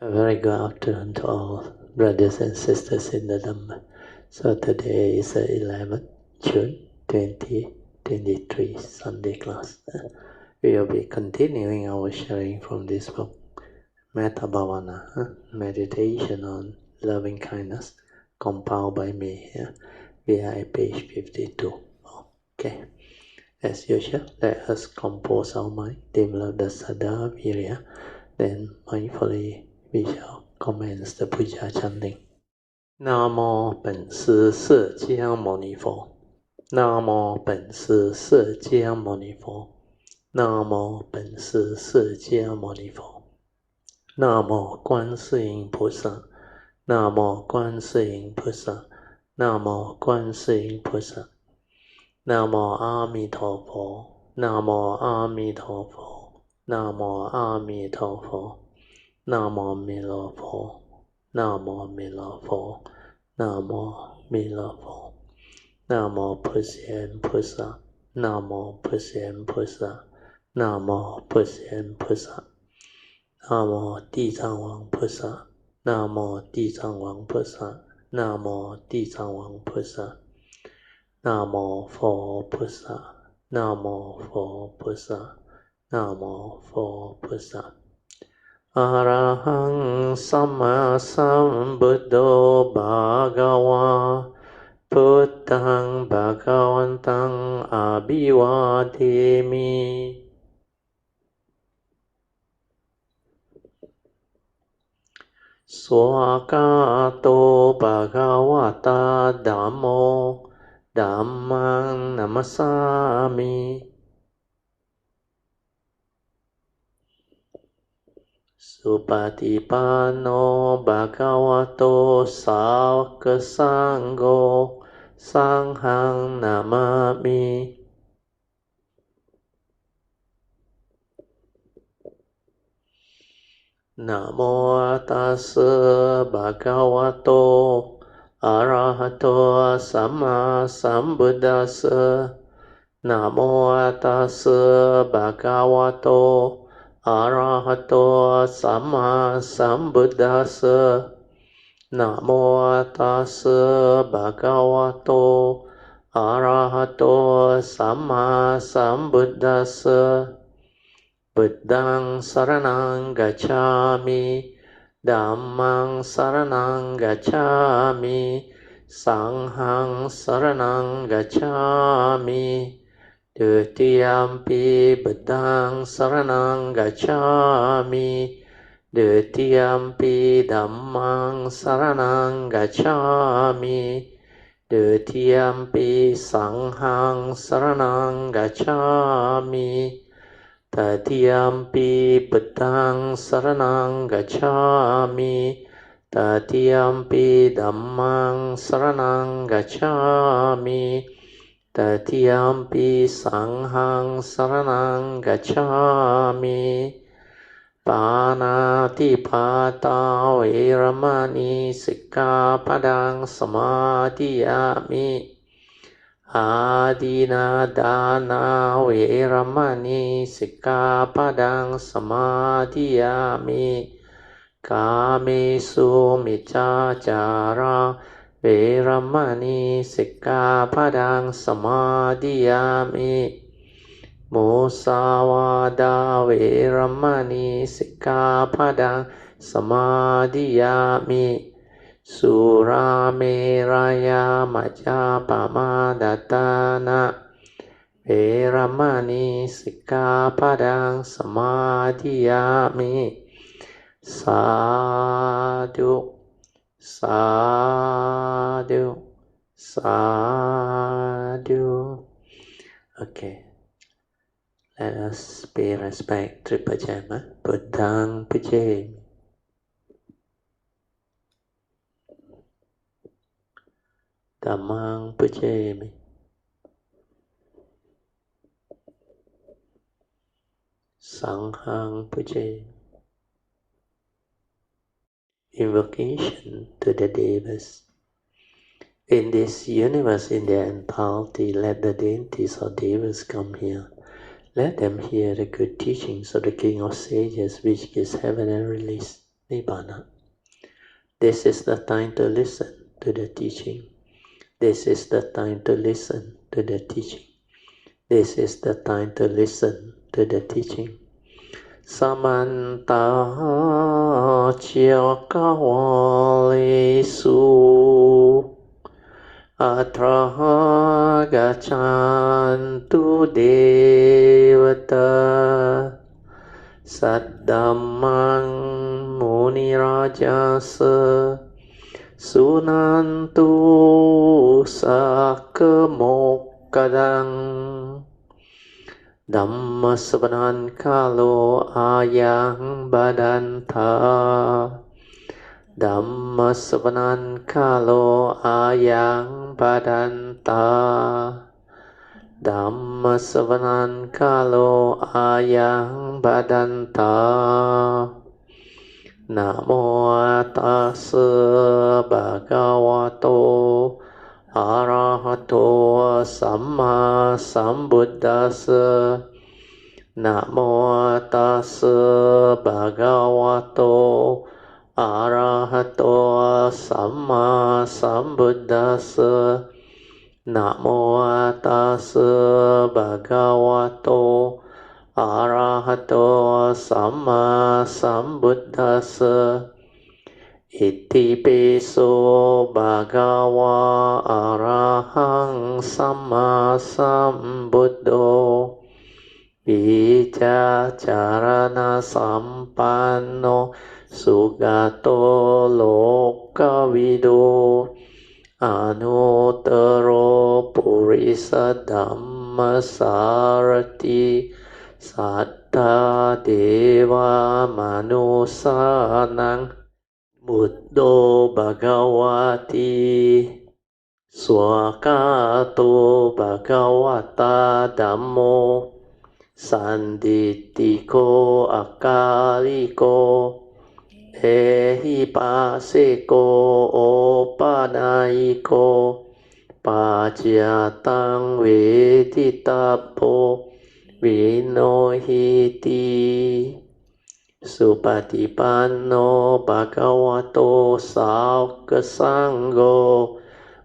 A very good afternoon to all brothers and sisters in the Dhamma. So today is 11th June 2023 Sunday class. We will be continuing our sharing from this book, Metta Bhavana, meditation on loving kindness, compiled by me here. We are at page 52. Okay. As usual, let us compose our mind, develop the Saddha Virya, then mindfully we shall commence the Puja chanting. Namo 本师释迦牟尼佛。Namo 本师释迦牟尼佛。Namo 本师释迦牟尼佛。Namo 观世音菩萨。Namo 观世音菩萨。Namo 观世音菩萨。Namo 阿弥陀佛。Namo 阿弥陀佛。Namo 阿弥陀佛。南无弥勒佛，南无弥勒佛，南无弥勒佛，南无普贤菩萨，南无普贤菩萨，南无普贤菩萨，南无地藏王菩萨，南无地藏王菩萨，南无地藏王菩萨，南无佛菩萨，南无佛菩萨，南无佛菩萨。Arahang Sama Sambuddho Bhagava Buddhang Bhagavantang Abhivademi. Swakato Bhagavata Dhammo Dhammang Namasami. Supatipanno Bhagavato Sāvaka Sangho Sanghang Namami. Namo tassa Bhagavato Arahato Sama Sambuddhassa. Namo tassa Bhagavato Arahato Sama Sambuddhassa. Namo tassa Bhagavato Arahato Sama Sambuddhassa. Buddhang saranang gacchami, Dhammang saranang gacchami, Sanghang saranang gacchami. Dutiyampi Buddhang saranang gacchami, Dutiyampi Dhammang saranang gacchami, Dutiyampi Sanghang saranang gacchami. Tatiyampi Buddhang saranang gacchami, Tatiyampi Dhammang saranang gacchami, Tatiyampi Sanghang saranang gacchami. Panatipata Veramani Sikkhapadang Samadhiyami. Adina dana Veramani Sikkhapadang Samadhiyami. Kamesu Miccācara Veramani Sikkhapadang Samadhiyami. Musavada Veramani Sikkhapadang Samadhiyami. Surameraya Majjapamadatthana Veramani Sikkhapadang Samadhiyami. Sadhu, sadhu, sadhu. Okay, let us pay respect to Pajama. Buddhang Pujami. Dhammang Pujami. Sanghang Pujami. Invocation to the Devas. In this universe in their entirety, let the deities or Devas come here. Let them hear the good teachings of the King of Sages, which gives heaven and release. Nibbana. This is the time to listen to the teaching. This is the time to listen to the teaching. This is the time to listen to the teaching. Samanta Chakawalesu Atra Gachantu Devata Saddhammang Munirajasa Sunantu Sakkamokkadang Dhamma Sabanan Kalo Ayang Badanta Dhamma Sabanan Kalo Ayang Badanta Dhamma Sabanan Kalo Ayang Badanta Namo Tassa Bhagavato Arahato Samma Sambuddhassa Namo Tassa Bhagavato Arahato Samma Sambuddhassa Namo Tassa Bhagavato Arahato Samma Sambuddhassa Iti piso bhagava arahang samma sambuddho Vijja charana sampanno sugato lokavido Anuttaro purisa dhamma sarati Satta deva manusanang Buddho Bhagavati Swakato Bhagavata Dhammo Sanditiko Akaliko Ehipasiko Opanaiko Pajyatang Veditapo Vinohiti Supatipanno Bhagavato Saukasangho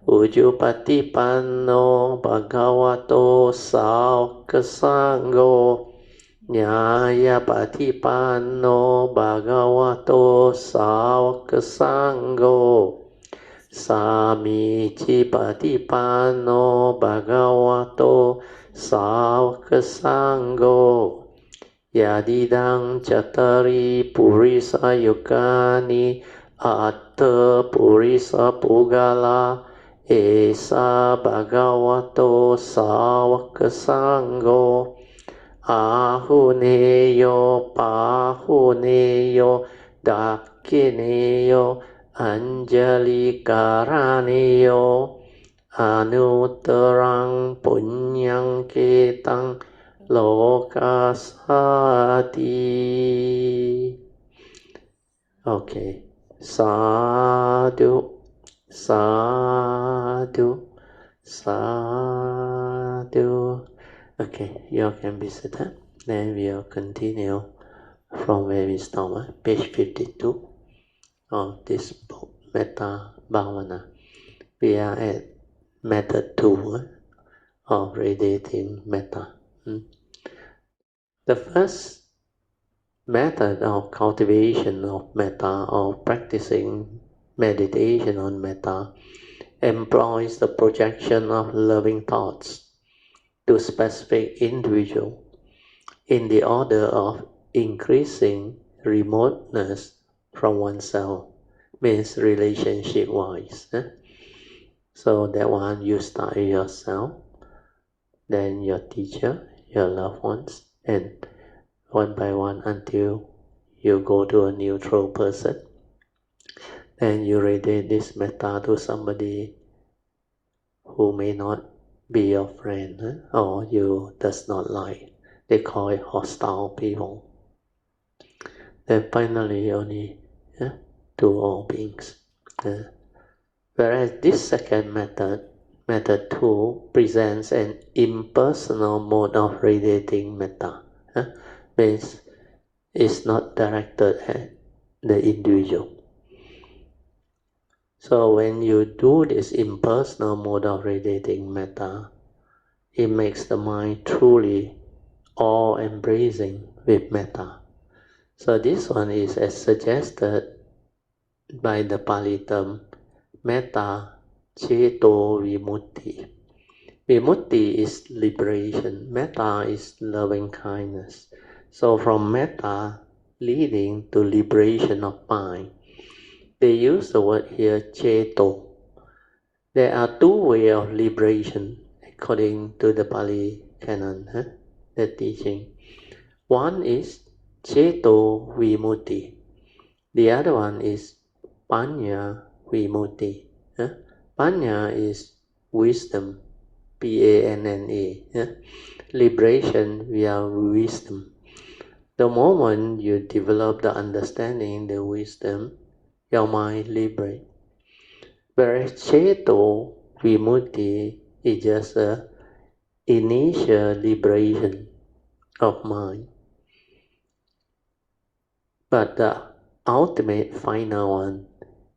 Ujupatipanno Bhagavato Saukasangho Nyayapatipanno Bhagavato Saukasangho Samicipatipanno Bhagavato Saukasangho Yadidang Chatari Purisa Yukani Atta Purisa Pugala Esa Bhagavato Sawakasangho Ahuneyo Pahuneyo Dakineyo Anjali Karaneyo Anuttarang Punyang Ketang Lokasati. Okay. Sadhu, sadhu, sadhu. Okay, you can be seated. Then we'll continue from where we stopped, page 52 of this book, Metta Bhavana. We are at method 2 of radiating metta. The first method of cultivation of metta, or practicing meditation on metta, employs the projection of loving thoughts to specific individual in the order of increasing remoteness from oneself, means relationship-wise. So that one you start yourself, then your teacher, your loved ones, and one by one until you go to a neutral person. Then you radiate this metta to somebody who may not be your friend or you does not like. They call it hostile people. Then finally only to all beings. Whereas this second method, method 2, presents an impersonal mode of radiating metta. Means it's not directed at the individual. So when you do this impersonal mode of radiating metta, it makes the mind truly all-embracing with metta. So this one is as suggested by the Pali term metta ceto vimutti. Vimutti is liberation, metta is loving kindness. So from metta leading to liberation of mind, they use the word here ceto. There are two ways of liberation according to the Pali canon, the teaching. One is ceto vimutti. The other one is panya vimutti. Panya is wisdom, P-A-N-N-A. Liberation via wisdom. The moment you develop the understanding, the wisdom, your mind liberates. Whereas ceto vimutti is just an initial liberation of mind. But the ultimate final one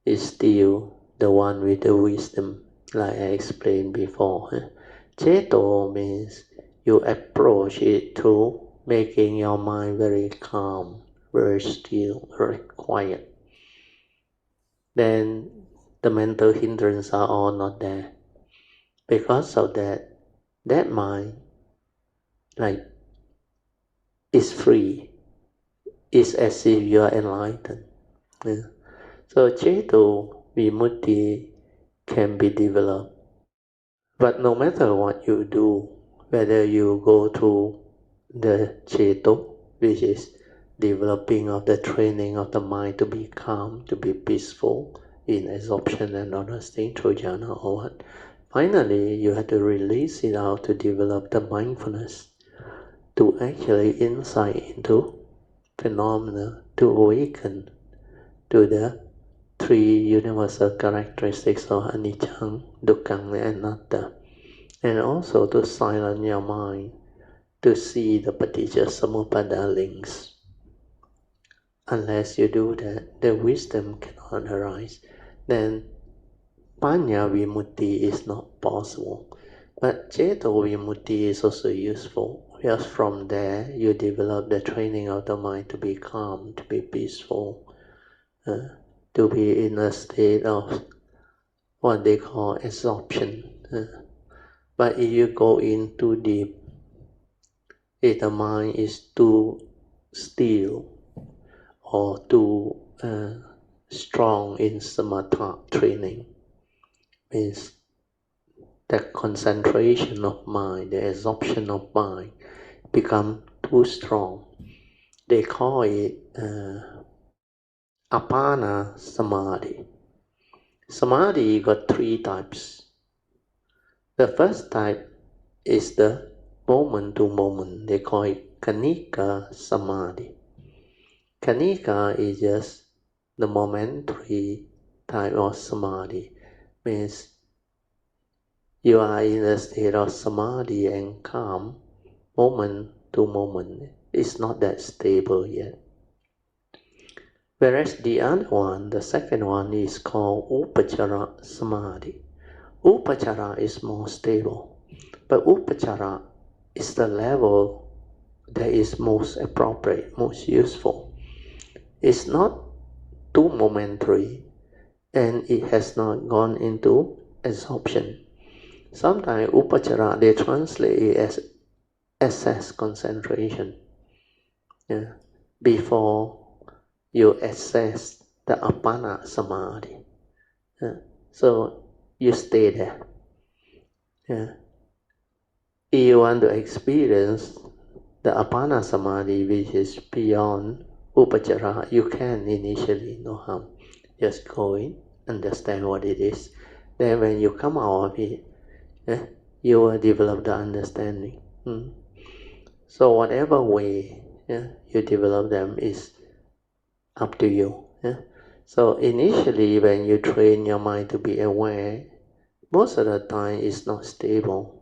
is still the one with the wisdom, like I explained before. Ceto means you approach it through making your mind very calm, very still, very quiet. Then the mental hindrances are all not there. Because of that, that mind is free. It's as if you are enlightened. So ceto vimutti can be developed. But no matter what you do, whether you go through the ceto, which is developing of the training of the mind to be calm, to be peaceful in absorption and other things through jhana or what, finally you have to release it out to develop the mindfulness, to actually insight into phenomena, to awaken to the three universal characteristics of anicca, dukkha, and anatta, and also to silence your mind to see the paticca samuppada links. Unless you do that, the wisdom cannot arise. Then panya vimutti is not possible. But ceto vimutti is also useful, because from there you develop the training of the mind to be calm, to be peaceful, to be in a state of what they call absorption. But if you go in too deep, if the mind is too still or too strong in samatha training, means the concentration of mind, the absorption of mind become too strong. They call it apana samadhi. Samadhi got three types. The first type is the moment to moment. They call it kanika samadhi. Kanika is just the momentary type of samadhi. Means you are in a state of samadhi and calm moment to moment. It's not that stable yet. Whereas the other one, the second one, is called upachara samadhi. Upachara is more stable, but upachara is the level that is most appropriate, most useful. It's not too momentary, and it has not gone into absorption. Sometimes upachara, they translate it as excess concentration. Before you access the apana samadhi. So you stay there. If you want to experience the apana samadhi, which is beyond upachara, you can initially, no harm. Just go in, understand what it is. Then when you come out of it, you will develop the understanding. So whatever way you develop them is up to you. So initially when you train your mind to be aware, most of the time it's not stable.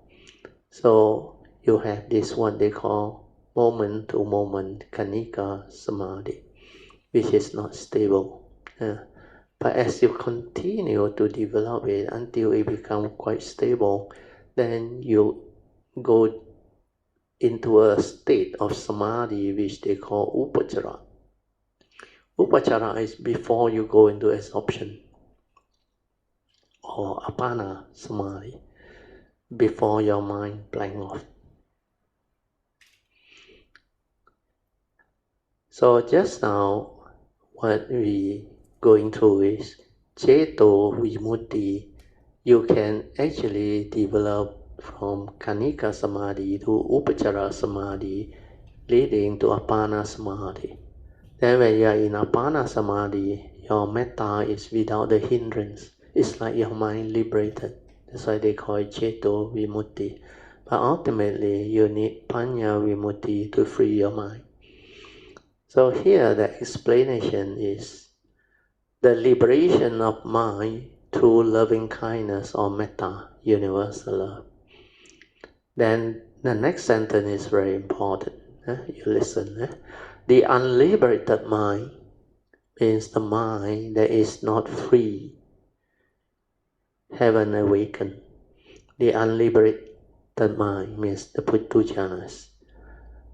So you have this what they call moment to moment kanika samadhi. which is not stable. But as you continue to develop it until it becomes quite stable, then you go into a state of samadhi which they call upachara. Upachara is before you go into absorption, or apana samadhi, before your mind blank off. So just now, what we going through is Ceto Vimutti. You can actually develop from Kanika Samadhi to Upachara Samadhi, leading to Apana Samadhi. Then when you are in Apana Samadhi, your metta is without the hindrance. It's like your mind liberated. That's why they call it Ceto Vimutti. But ultimately, you need Panya Vimutti to free your mind. So here the explanation is the liberation of mind through loving kindness or metta, universal love. Then the next sentence is very important. You listen. The unliberated mind means the mind that is not free, haven't awakened. The unliberated mind means the Putujanas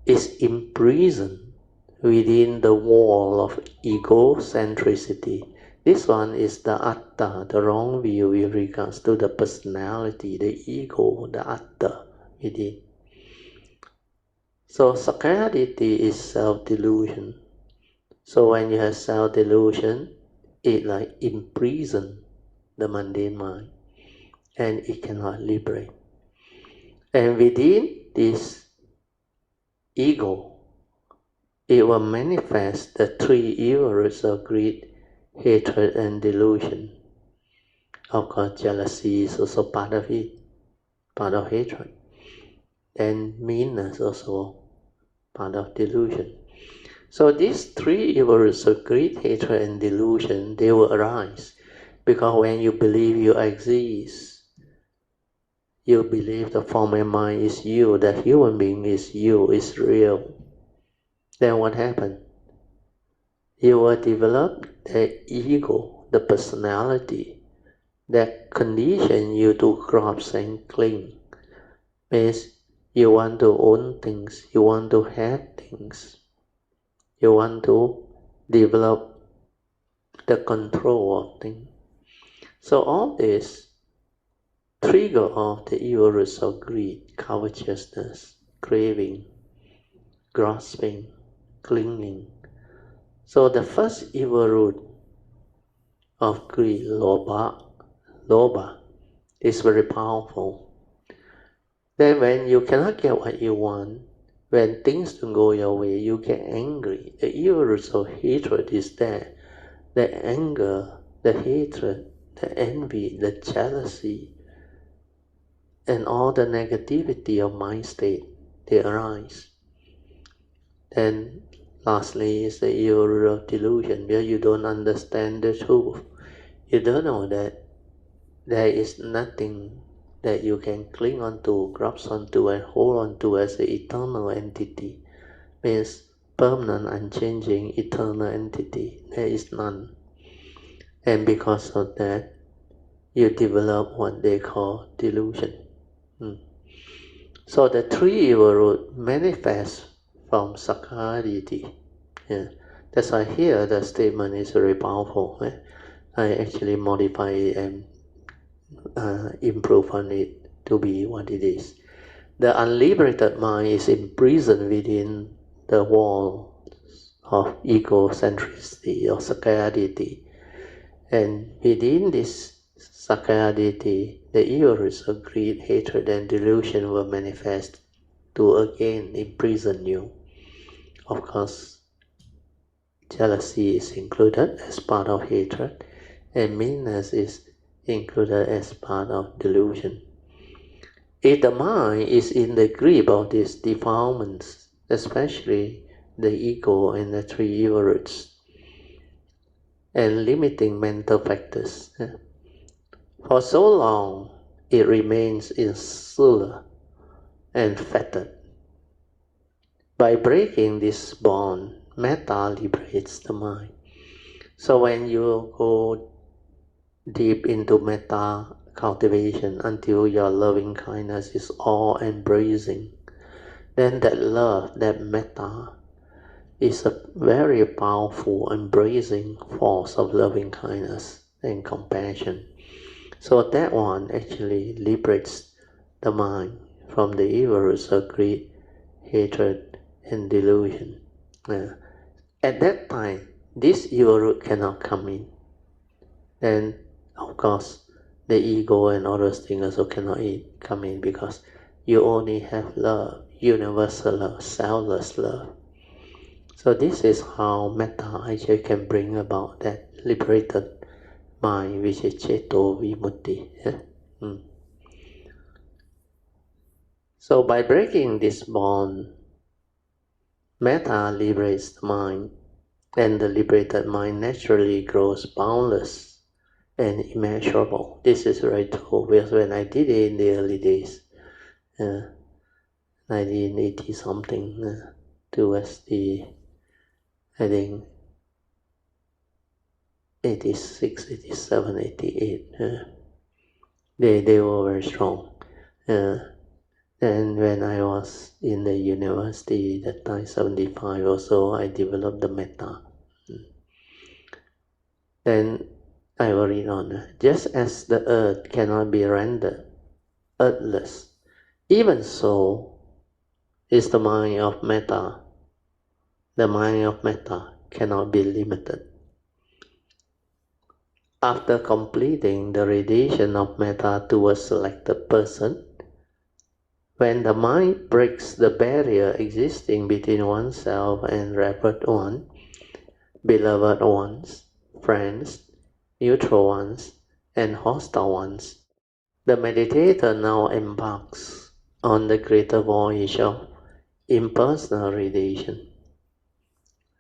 is imprisoned within the wall of egocentricity. This one is the atta, the wrong view with regards to the personality, the ego, the atta within. So sakkayaditthi is self-delusion. So when you have self-delusion, it like imprison the mundane mind and it cannot liberate. And within this ego, it will manifest the three evil roots of greed, hatred, and delusion. Of course, jealousy is also part of it, part of hatred. And meanness also part of delusion. So these three evil roots of greed, hatred, and delusion, they will arise. Because when you believe you exist, you believe the form and mind is you, the human being is you, is real. Then what happens? You will develop the ego, the personality, that condition you to grasp and cling. Means you want to own things, you want to have things, you want to develop the control of things. So all this trigger of the evil roots of greed, covetousness, craving, grasping, clinging. So the first evil root of greed, lobha, is very powerful. Then when you cannot get what you want, when things don't go your way, you get angry. The evil roots of hatred is there. The anger, the hatred, the envy, the jealousy, and all the negativity of mind state, they arise. Then lastly is the evil root of delusion, where you don't understand the truth. You don't know that there is nothing that you can cling onto, grasp onto, and hold onto as an eternal entity. Means permanent, unchanging, eternal entity. There is none. And because of that, you develop what they call delusion. So the three evil roots manifest from sakkayaditthi. That's why here the statement is very powerful. I actually modify it and improve on it to be what it is. The unliberated mind is imprisoned within the wall of egocentricity or sakkayaditthi. And within this sakkayaditthi, the evil roots of greed, hatred, and delusion will manifest to again imprison you. Of course, jealousy is included as part of hatred, and meanness is included as part of delusion. If the mind is in the grip of these defilements, especially the ego and the three evil roots, and limiting mental factors, for so long it remains insular and fettered. By breaking this bond, metta liberates the mind. So when you go deep into metta cultivation until your loving kindness is all-embracing, then that love, that metta, is a very powerful, embracing force of loving kindness and compassion. So that one actually liberates the mind from the evil roots of greed, hatred, and delusion. At that time, this evil root cannot come in. Then, of course, the ego and all those things also cannot come in because you only have love, universal love, selfless love. So this is how metta actually can bring about that liberated mind, which is Ceto Vimutti. So by breaking this bond, metta liberates the mind, and the liberated mind naturally grows boundless and immeasurable. This is very true because when I did it in the early days, 1980 something, towards the, I think, 86, 87, 88, they were very strong. And when I was in the university, that time 75 or so, I developed the metta. Then I will read on. Just as the earth cannot be rendered earthless, even so is the mind of metta. The mind of metta cannot be limited. After completing the radiation of metta to a selected person, when the mind breaks the barrier existing between oneself and revered one, beloved ones, friends, neutral ones, and hostile ones, the meditator now embarks on the greater voyage of impersonal radiation.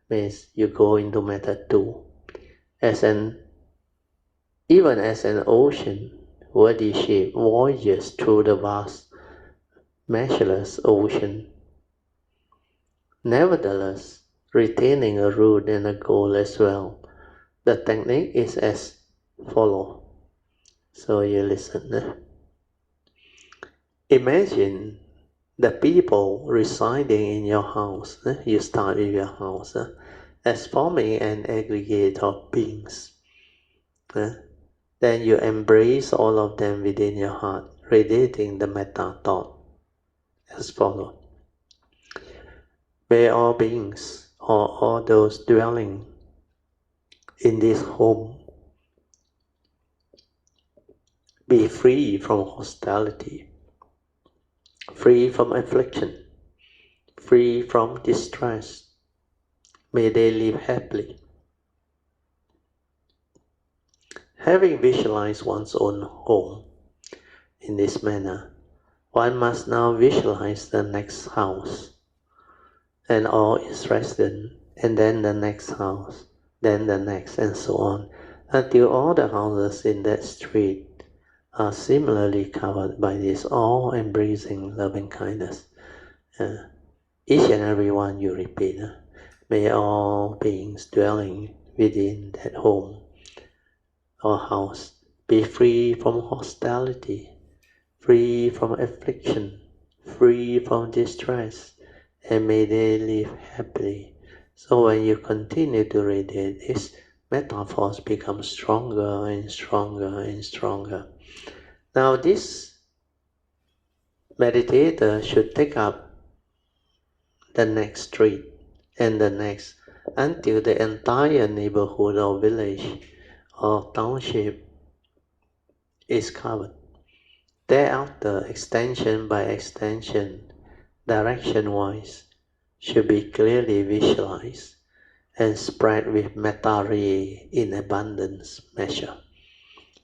Means you go into metta too, even as an ocean, worthy ship voyages through the vast, measureless ocean. Nevertheless, retaining a root and a goal as well. The technique is as follows. So you listen. Imagine the people residing in your house. You start with your house as forming an aggregate of beings. Then you embrace all of them within your heart, radiating the metta thought as follows. May all beings, or all those dwelling in this home, be free from hostility, free from affliction, free from distress. May they live happily. Having visualized one's own home in this manner, one must now visualize the next house and all its residents, and then the next house, then the next, and so on, until all the houses in that street are similarly covered by this all-embracing loving kindness. Each and every one you repeat, may all beings dwelling within that home or house be free from hostility, free from affliction, free from distress, and may they live happily. So when you continue to radiate this, metaphors become stronger and stronger and stronger. Now this meditator should take up the next street and the next until the entire neighborhood or village or township is covered. Thereafter, extension by extension, direction-wise, should be clearly visualized and spread with metta ray in abundance measure.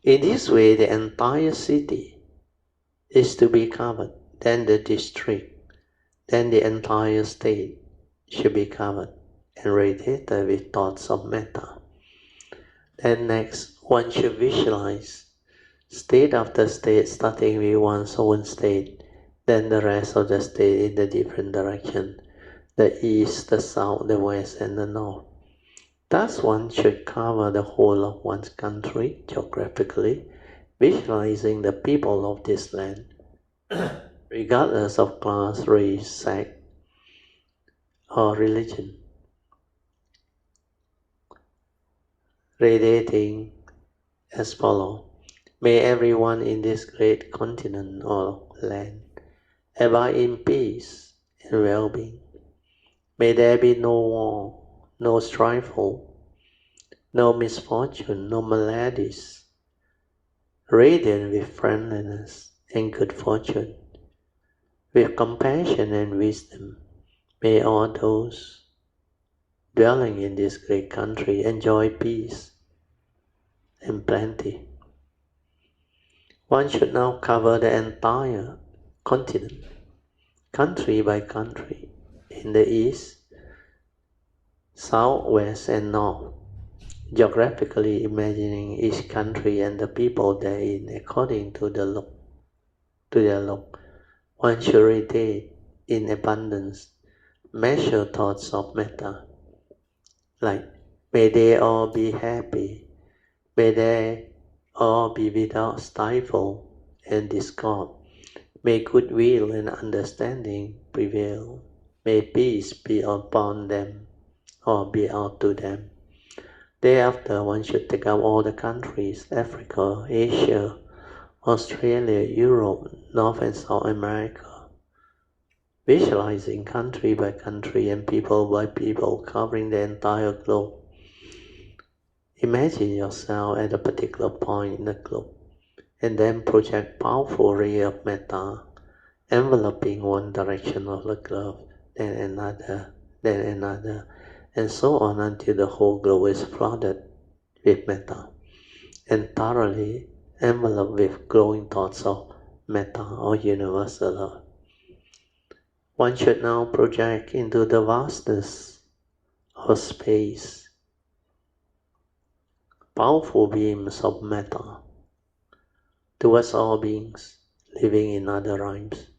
In this way, the entire city is to be covered, then the district, then the entire state should be covered and radiated with thoughts of metta. Then next, one should visualize state after state, starting with one's own state, then the rest of the state in the different direction, the east, the south, the west, and the north. Thus one should cover the whole of one's country geographically, visualizing the people of this land, regardless of class, race, sex, or religion, radiating as follows. May everyone in this great continent or land abide in peace and well-being. May there be no war, no strife, no misfortune, no maladies, radiant with friendliness and good fortune, with compassion and wisdom. May all those dwelling in this great country enjoy peace and plenty. One should now cover the entire continent, country by country, in the east, south, west, and north, geographically imagining each country and the people therein according to their look. One should radiate in abundance, measure thoughts of metta, like may they all be happy, may they all be without stifle and discord, may goodwill and understanding prevail, may peace be upon them or be out to them. Thereafter one should take up all the countries, Africa, Asia, Australia, Europe, North and South America, visualizing country by country and people by people covering the entire globe. Imagine yourself at a particular point in the globe and then project powerful ray of metta, enveloping one direction of the globe, then another, and so on until the whole globe is flooded with metta and thoroughly enveloped with glowing thoughts of metta or universal love. One should now project into the vastness of space powerful beams of metta towards all beings living in other rhymes.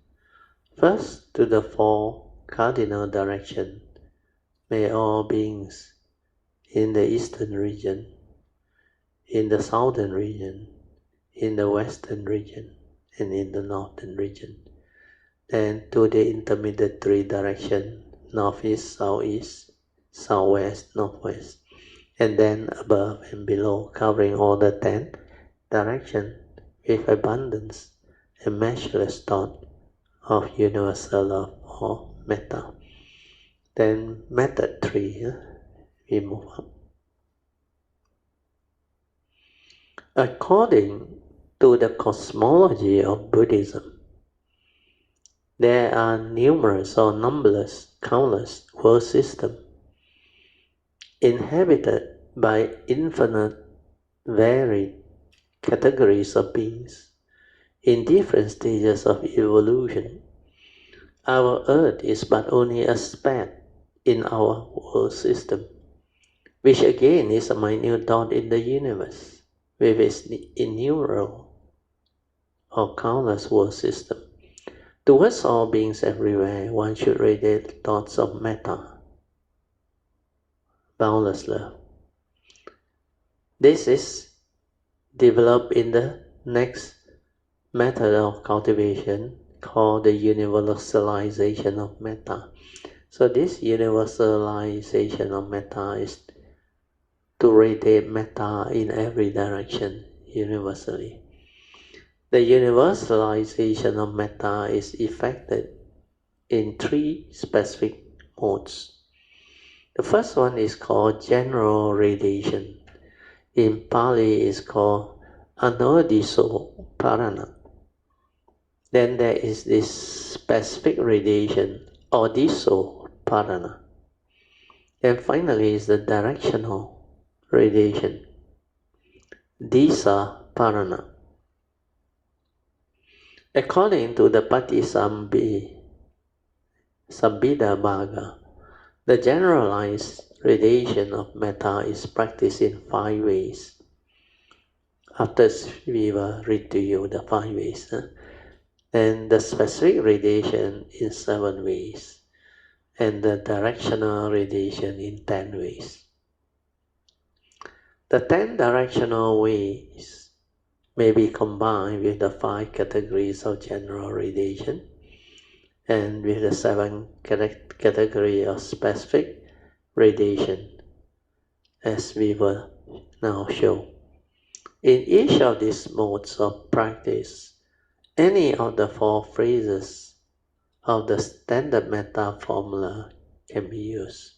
First, to the four cardinal directions. May all beings in the eastern region, in the southern region, in the western region, and in the northern region. Then to the intermediate three directions, northeast, southeast, southwest, northwest, and then above and below, covering all the 10 directions with abundance and measureless thought of universal love or metta. Then method 3, we move up. According to the cosmology of Buddhism, there are numerous or countless world systems inhabited by infinite varied categories of beings in different stages of evolution. Our earth is but only a speck in our world system, which again is a minute dot in the universe, with its innumerable or countless world system. Towards all beings everywhere, one should radiate thoughts of metta, boundless love. This is developed in the next method of cultivation called the universalization of metta. So this universalization of metta is to radiate metta in every direction universally. The universalization of metta is effected in 3 specific modes. The first one is called general radiation. In Pali is called anodiso parana. Then there is this specific radiation, odiso parana. And finally is the directional radiation, disa parana. According to the Patisambhida Bhaga, the generalized radiation of metta is practiced in 5 ways. After we will read to you the 5 ways. And the specific radiation in 7 ways. And the directional radiation in 10 ways. The 10 directional ways may be combined with the 5 categories of general radiation and with the 7 category of specific radiation, as we will now show. In each of these modes of practice, any of the 4 phrases of the standard metta formula can be used.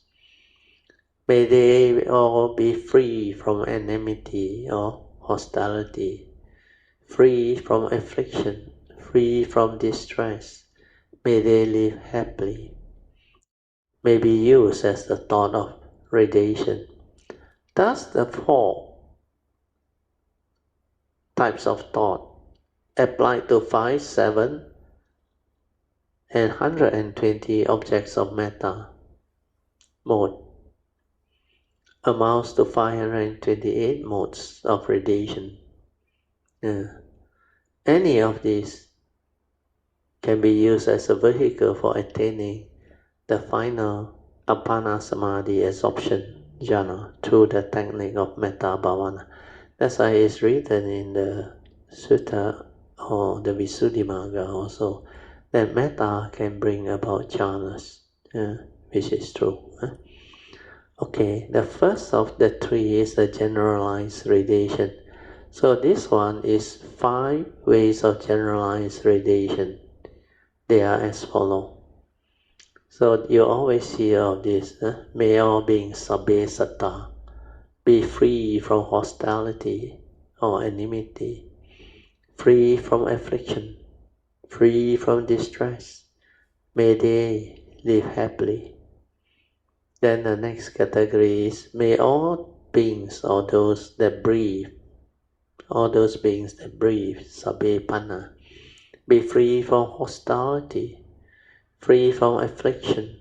May they all be free from enmity or hostility, free from affliction, free from distress. May they live happily. May be used as the thought of radiation. Thus, the 4 types of thought apply to 5, 7, and 120 objects of metta mode amounts to 528 modes of radiation. Any of these can be used as a vehicle for attaining the final Appana Samadhi absorption jhana through the technique of Metta Bhavana. That's why it's written in the Sutta or the Visuddhimagga also that Metta can bring about jhanas, which is true. Okay, the first of the 3 is the generalized radiation. So this one is 5 ways of generalized radiation. They are as follow. So you always hear of this. May all beings sabbe satta be free from hostility or enmity, free from affliction, free from distress. May they live happily. Then the next category is may all beings or those that breathe, sabbe panna, be free from hostility, free from affliction,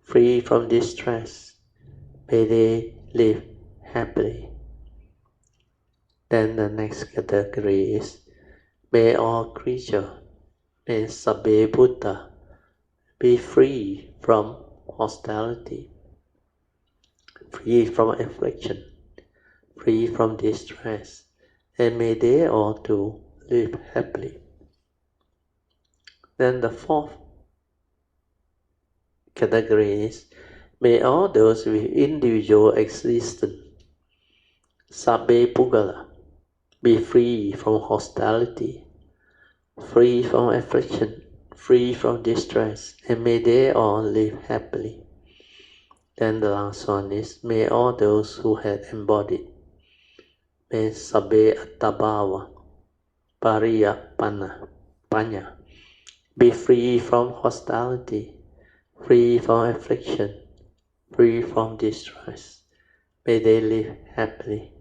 free from distress. May they live happily. Then the next category is may all creatures, may sabbe Buddha, be free from hostility, free from affliction, free from distress, and may they all too live happily. Then the 4th category is may all those with individual existence, sabbe Puggala, be free from hostility, free from affliction, free from distress, and may they all live happily. Then the last one is may all those who had embodied, may sabbe attabhava, panya, be free from hostility, free from affliction, free from distress. May they live happily.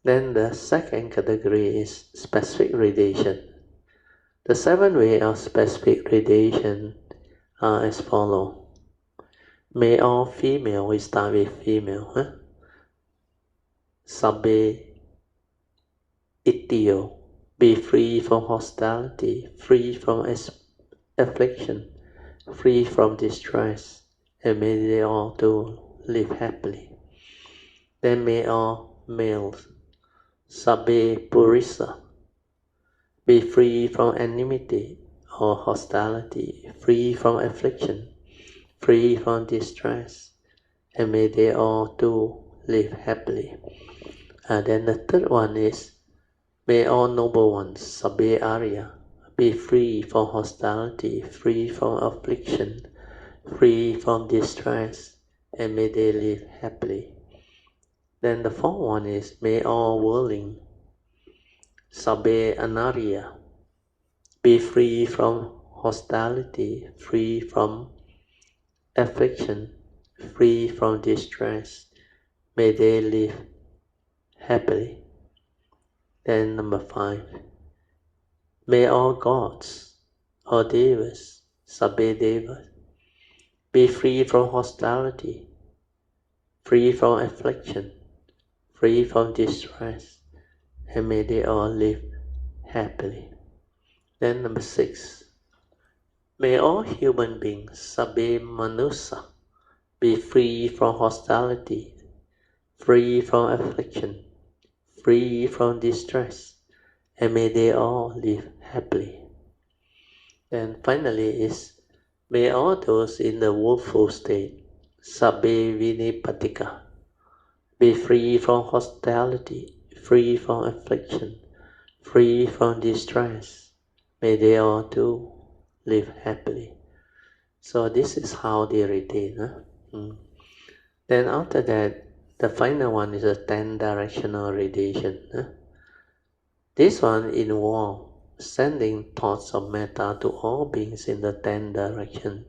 Then the second category is specific radiation. The 7 ways of specific radiation are as follows. May all female, we start with female, sabbe itio, be free from hostility, free from affliction, free from distress, and may they all too live happily. Then may all males, sabbe purissa, be free from enmity or hostility, free from affliction, free from distress, and may they all too live happily. And then the third one is, may all noble ones, sabbe arya, be free from hostility, free from affliction, free from distress, and may they live happily. Then the 4th one is, may all worldling, sabbe anarya, be free from hostility, free from affliction, free from distress. May they live happily. Then number 5. May all gods or Devas, sabbe Devas, be free from hostility, free from affliction, free from distress, and may they all live happily. Then number 6. May all human beings, sabbe manusa, be free from hostility, free from affliction, free from distress, and may they all live happily. And finally is, may all those in the woeful state, sabbe vinipatika, be free from hostility, free from affliction, free from distress. May they all too live happily. So this is how they retain. Then after that, the final one is a 10 directional radiation. This one involves sending thoughts of metta to all beings in the 10 direction.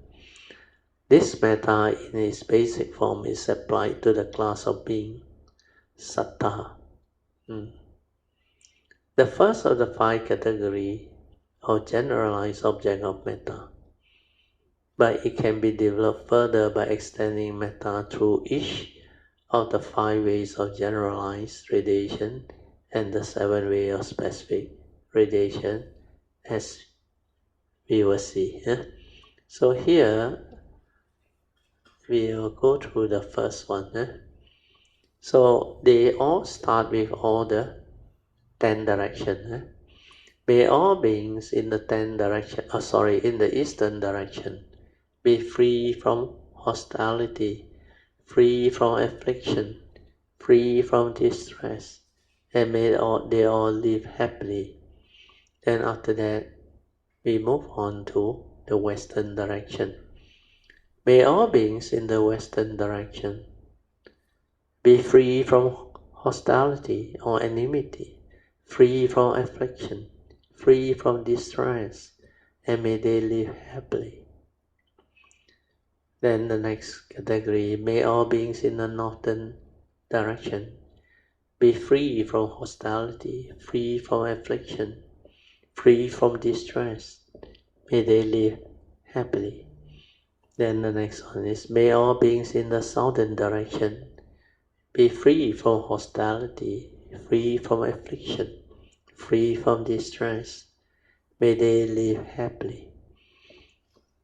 This metta in its basic form is applied to the class of being, sattva. The first of the 5 categories or generalized object of metta, but it can be developed further by extending metta through each of the 5 ways of generalized radiation and the 7 ways of specific radiation, as we will see. So here we will go through the first one. So they all start with all the 10 directions. May all beings in the 10 direction, in the eastern direction, be free from hostility, free from affliction, free from distress, and may they all live happily. Then after that, we move on to the western direction. May all beings in the western direction be free from hostility or enmity, free from affliction, free from distress, and may they live happily. Then the next category, may all beings in the northern direction be free from hostility, free from affliction, free from distress, may they live happily. Then the next one is, may all beings in the southern direction be free from hostility, free from affliction, free from distress, may they live happily.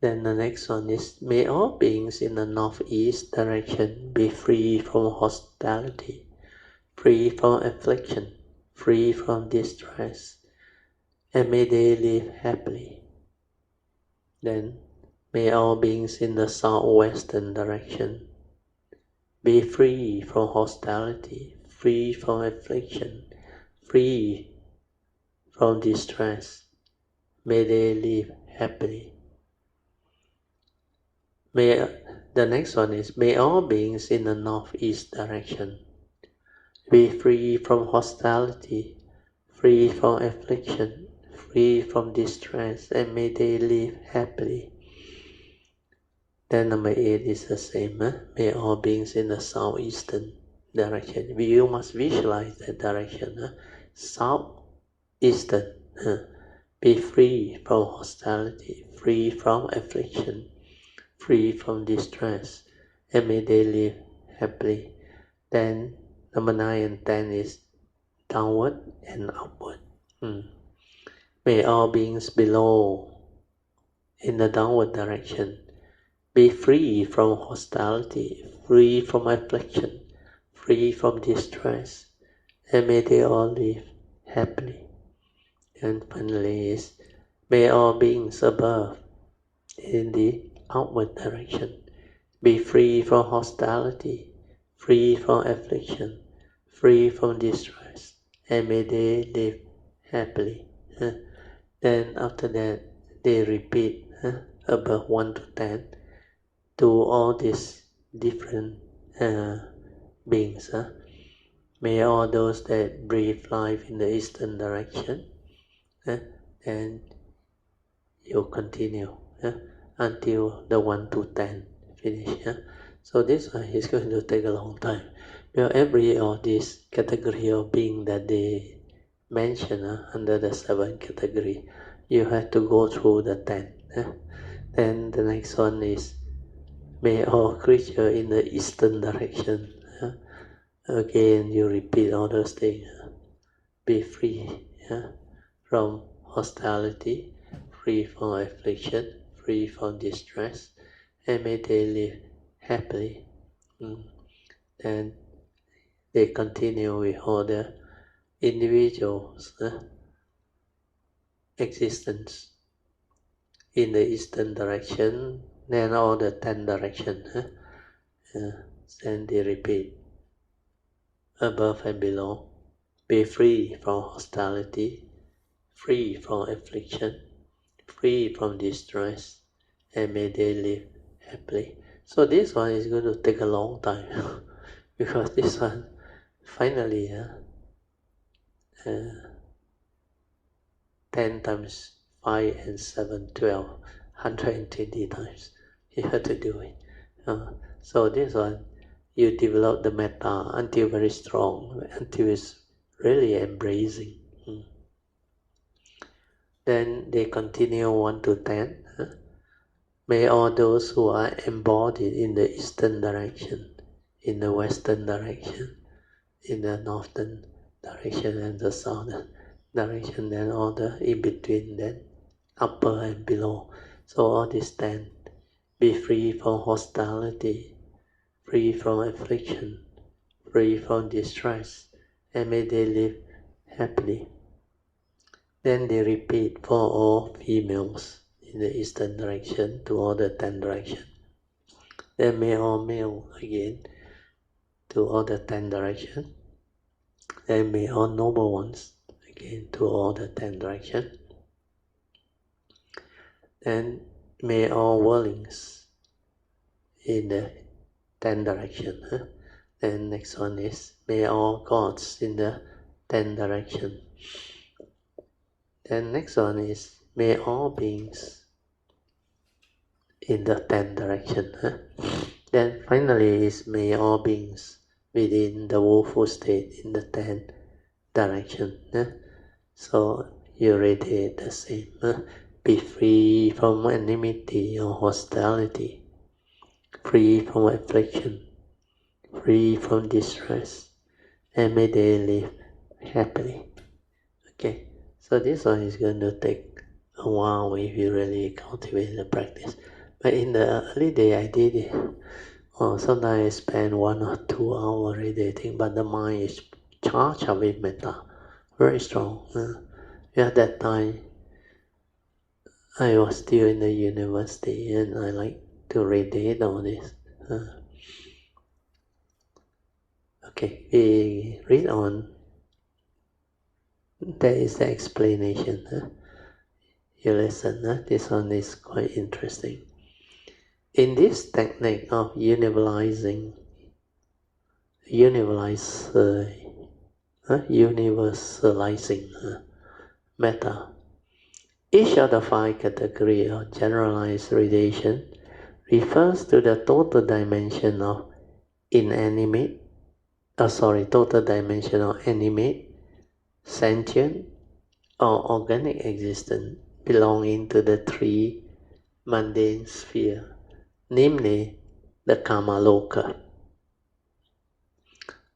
Then the next one is, may all beings in the northeast direction be free from hostility, free from affliction, free from distress, and may they live happily. Then may all beings in the southwestern direction be free from hostility, free from affliction, free from distress, may they live happily. The next one is, may all beings in the northeast direction be free from hostility, free from affliction, free from distress, and may they live happily. Then number 8 is the same. May all beings in the southeastern direction, you must visualize that direction. Southeastern, be free from hostility, free from affliction, free from distress, and may they live happily. Then number 9 and 10 is downward and upward. May all beings below in the downward direction be free from hostility, free from affliction, free from distress, and may they all live happily. And finally is, may all beings above in the outward direction be free from hostility, free from affliction, free from distress, and may they live happily. Then after that, they repeat above 1 to 10 to all these different beings. May all those that breathe life in the eastern direction, and you continue until the 1 to 10 finish. So this one is going to take a long time. Every of this category of being that they mention under the 7 category, you have to go through the 10. Then the next one is, may all creature in the eastern direction. Again, you repeat all those things. Be free from hostility, free from affliction, free from distress, and may they live happily. And they continue with all the individuals' existence in the eastern direction, then all the 10 directions. Then they repeat above and below. Be free from hostility, free from affliction, free from distress, and may they live happily. So this one is going to take a long time because this one finally 10 times 5 and 7, 12, 120 times you have to do it. So this one, you develop the metta until very strong, until it's really embracing. Then they continue 1 to 10. May all those who are embodied in the eastern direction, in the western direction, in the northern direction and the southern direction, then all the in between, then upper and below. So all these 10, be free from hostility, free from affliction, free from distress, and may they live happily. Then they repeat for all females in the eastern direction to all the 10 directions. Then may all male again to all the 10 directions. Then may all noble ones again to all the 10 directions. Then may all worldlings in the 10 directions. Then next one is may all gods in the 10 directions. Then next one is may all beings in the 10 directions. Then finally is may all beings within the woeful state in the 10 directions. So you radiate the same. Be free from enmity or hostility, free from affliction, free from distress, and may they live happily. Okay, so this one is going to take a while if you really cultivate the practice. But in the early day, I did it. Sometimes I spend 1 or 2 hours radiating, but the mind is charged with metta, very strong. At that time, I was still in the university and I like to radiate all this. Okay, we read on. That is the explanation. You listen, this one is quite interesting. In this technique of universalizing metta, each of the 5 categories of generalized radiation refers to the total dimension of animate, sentient, or organic existence belonging to the 3 mundane spheres, namely the Kamaloka,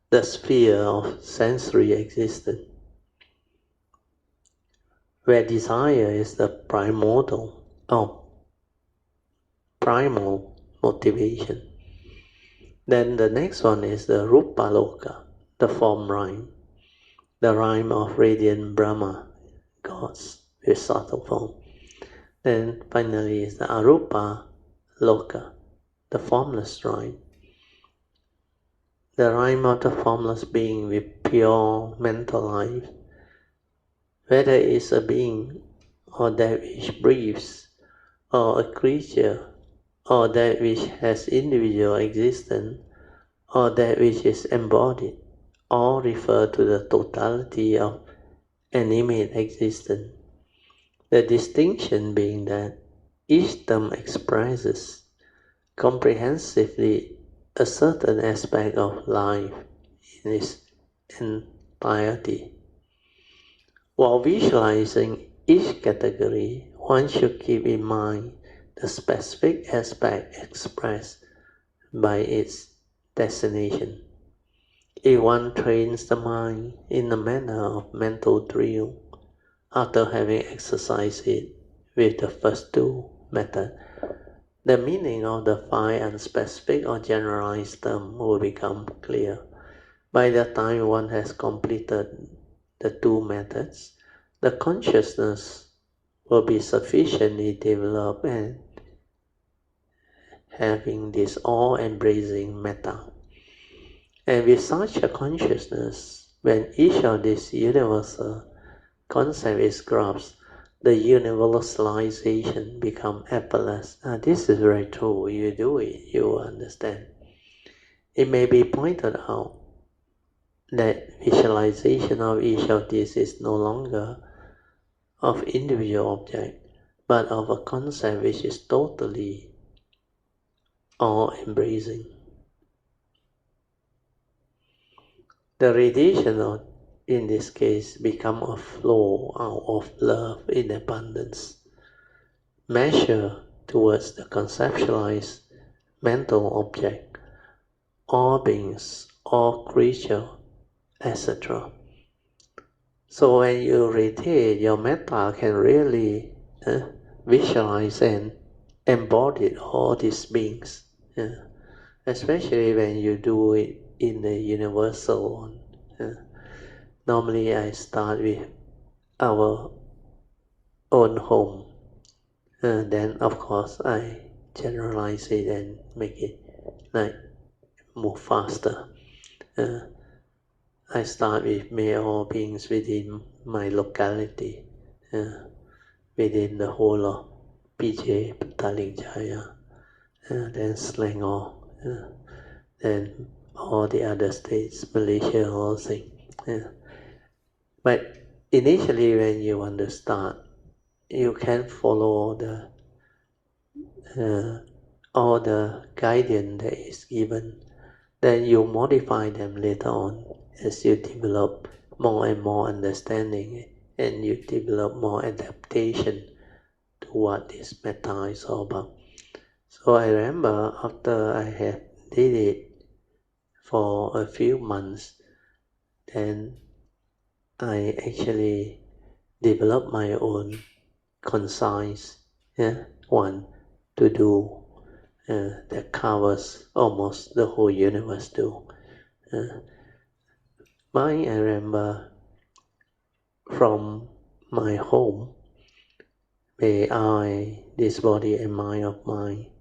the sphere of sensory existence, where desire is the primal motivation. Then the next one is the Rupaloka, the form rhyme, the rhyme of radiant Brahma gods with subtle form. Then finally is the Arupa Loka, the formless rhyme, the rhyme of the formless being with pure mental life, whether it is a being or that which breathes, or a creature, or that which has individual existence, or that which is embodied, all refer to the totality of animate existence. The distinction being that each term expresses comprehensively a certain aspect of life in its entirety. While visualizing each category, one should keep in mind the specific aspect expressed by its destination. If one trains the mind in the manner of mental drill, after having exercised it with the first 2 methods, the meaning of the 5 unspecific or generalized terms will become clear. By the time one has completed the two methods, the consciousness will be sufficiently developed and having this all-embracing metta. And with such a consciousness, when each of these universal concepts is grasped, the universalization becomes effortless. This is very true. You do it, you will understand. It may be pointed out that visualization of each of these is no longer of individual object, but of a concept which is totally all-embracing. The radiation of, in this case, become a flow out of love in abundance, measure towards the conceptualized mental object, all beings, all creatures, etc. So when you radiate, your metta can really visualize and embody all these beings, especially when you do it in the universal one. Normally I start with our own home, then of course I generalize it and make it like move faster. I start with may all beings within my locality, within the whole of PJ, Petaling Jaya, then Selangor, then all the other states, Malaysia, all things. But initially when you want to start, you can follow the all the guidance that is given. Then you modify them later on as you develop more and more understanding and you develop more adaptation to what this metta is all about. So I remember after I had did it for a few months, then I actually developed my own concise one to do that covers almost the whole universe too. Mine, I remember from my home, may I, this body and mind of mine,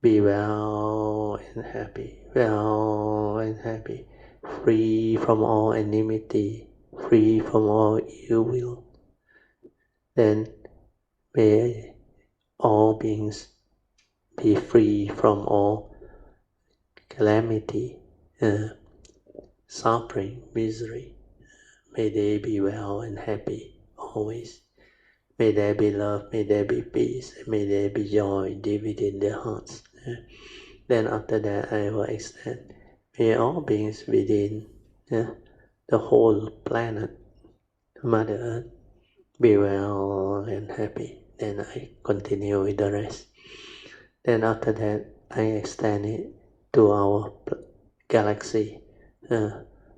be well and happy, free from all enmity, free from all ill will. Then may all beings be free from all calamity, suffering, misery. May they be well and happy always. May there be love, may there be peace, may there be joy deep within their hearts. Then after that I will extend, may all beings within the whole planet, Mother Earth, be well and happy. Then I continue with the rest. Then after that I extend it to our galaxy.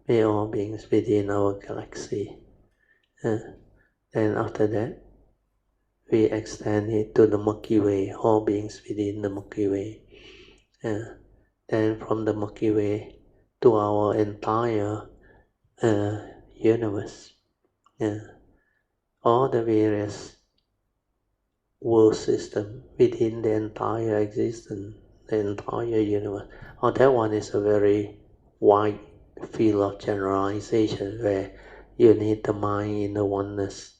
May all beings within our galaxy. Then after that, we extend it to the Milky Way, all beings within the Milky Way. Then from the Milky Way to our entire universe. All the various world system within the entire existence, the entire universe. That one is a very wide field of generalization where you need the mind in the oneness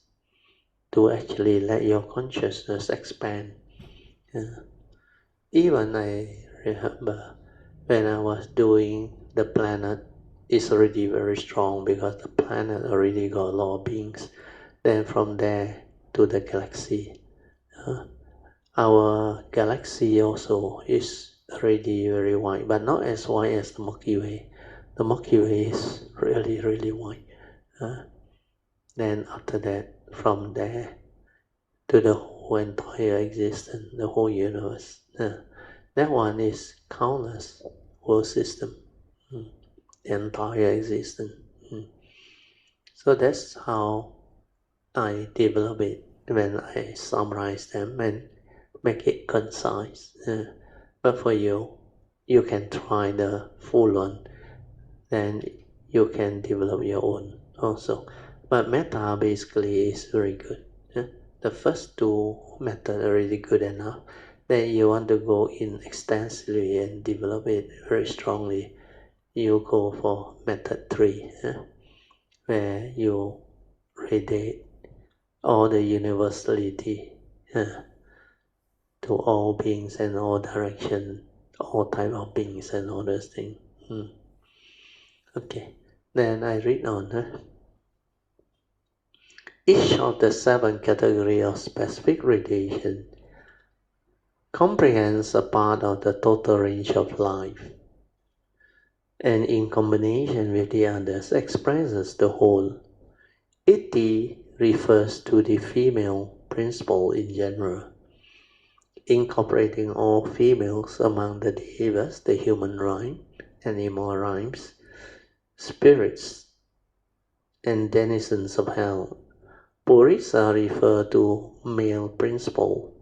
to actually let your consciousness expand. Even I remember when I was doing the planet, it's already very strong because the planet already got a lot of beings. Then from there to the galaxy. Our galaxy also is already very wide, but not as wide as the Milky Way. The Milky Way is really, really wide. Then after that, from there to the whole entire existence, the whole universe. That one is countless world system, the entire existence. So that's how I develop it when I summarize them and make it concise. But for you, you can try the full one. Then you can develop your own also. But metta basically is very good. The first two methods are really good enough. Then you want to go in extensively and develop it very strongly. You go for method 3, where you radiate all the universality to all beings and all direction, all type of beings and all those things. Okay, then I read on. Each of the 7 categories of specific radiation comprehends a part of the total range of life, and in combination with the others expresses the whole. Iti refers to the female principle in general, incorporating all females among the Devas, the human rhyme, animal rhymes, spirits, and denizens of hell. Purisa refer to male principle,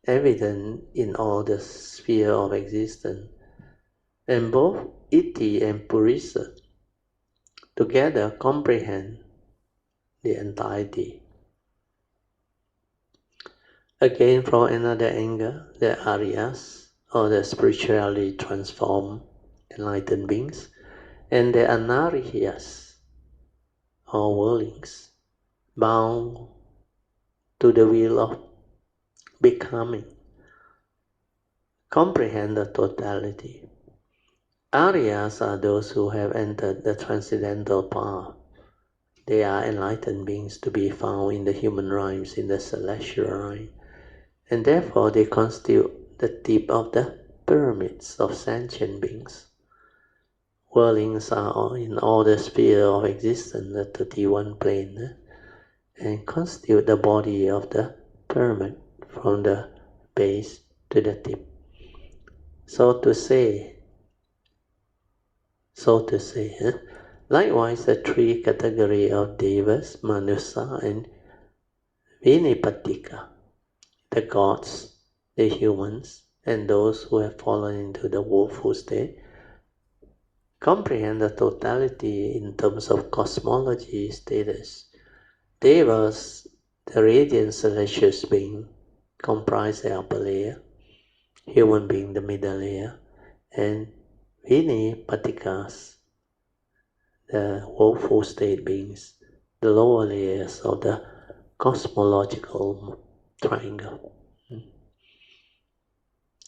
evident in all the sphere of existence, and both Iti and Purisa together comprehend the entirety. Again, from another angle, the Aryas, or the spiritually transformed enlightened beings, and the Anarihas, or worldlings, bound to the will of becoming, comprehend the totality. Aryas are those who have entered the transcendental path. They are enlightened beings to be found in the human rhymes, in the celestial rhyme, and therefore they constitute the tip of the pyramids of sentient beings. Worldlings are in all the sphere of existence, the 31 plane, and constitute the body of the pyramid from the base to the tip. So to say, likewise the 3 categories of Devas, Manusa, and Vinipatika, the gods, the humans, and those who have fallen into the woeful state, comprehend the totality in terms of cosmology status. Devas, the radiant celestial being, comprise the upper layer, human being the middle layer, and Vinipatikas, the woeful state beings, the lower layers of the cosmological triangle.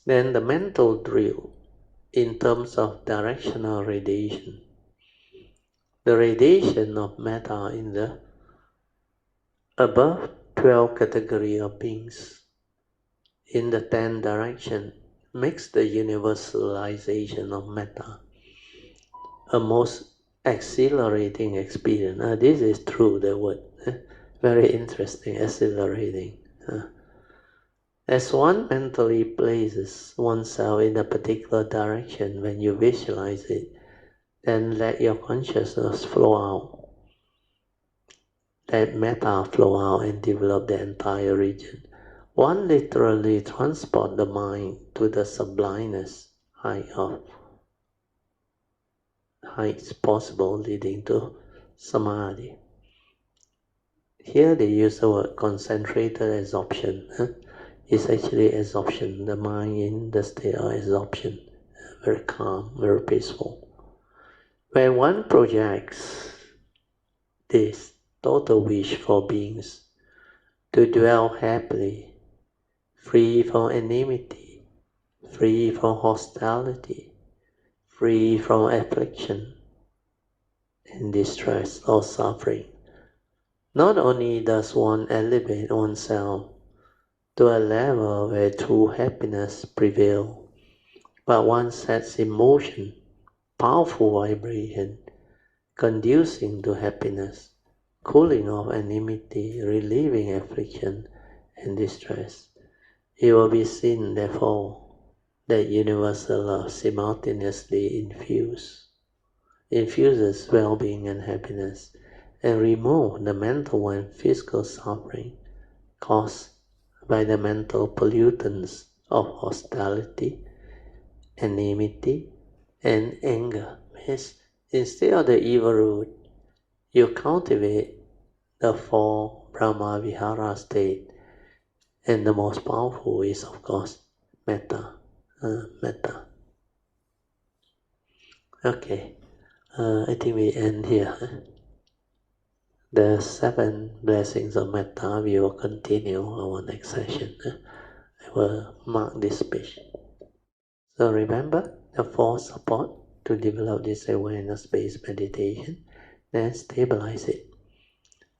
Then the mental drill in terms of directional radiation. The radiation of metta in the above 12 category of beings in the 10 direction makes the universalization of metta a most exhilarating experience. This is true, the word. Very interesting, exhilarating. As one mentally places oneself in a particular direction, when you visualize it, then let your consciousness flow out. Let metta flow out and develop the entire region. One literally transports the mind to the sublimest heights possible, leading to samadhi. Here they use the word concentrated absorption. It's actually absorption, the mind in the state of absorption, very calm, very peaceful. When one projects this total wish for beings to dwell happily, free from enmity, free from hostility, free from affliction and distress or suffering, not only does one elevate oneself to a level where true happiness prevails, but one sets in motion powerful vibration conducing to happiness, cooling off enmity, relieving affliction and distress. It will be seen, therefore, that universal love simultaneously infuses well-being and happiness, and removes the mental and physical suffering caused by the mental pollutants of hostility, enmity, and anger. instead of the evil root, you cultivate the four Brahma Vihara state, and the most powerful is, of course, Metta. Metta. Okay, I think we end here. The 7 blessings of Metta, we will continue our next session. I will mark this page. So remember the 4 support to develop this awareness-based meditation, then stabilize it.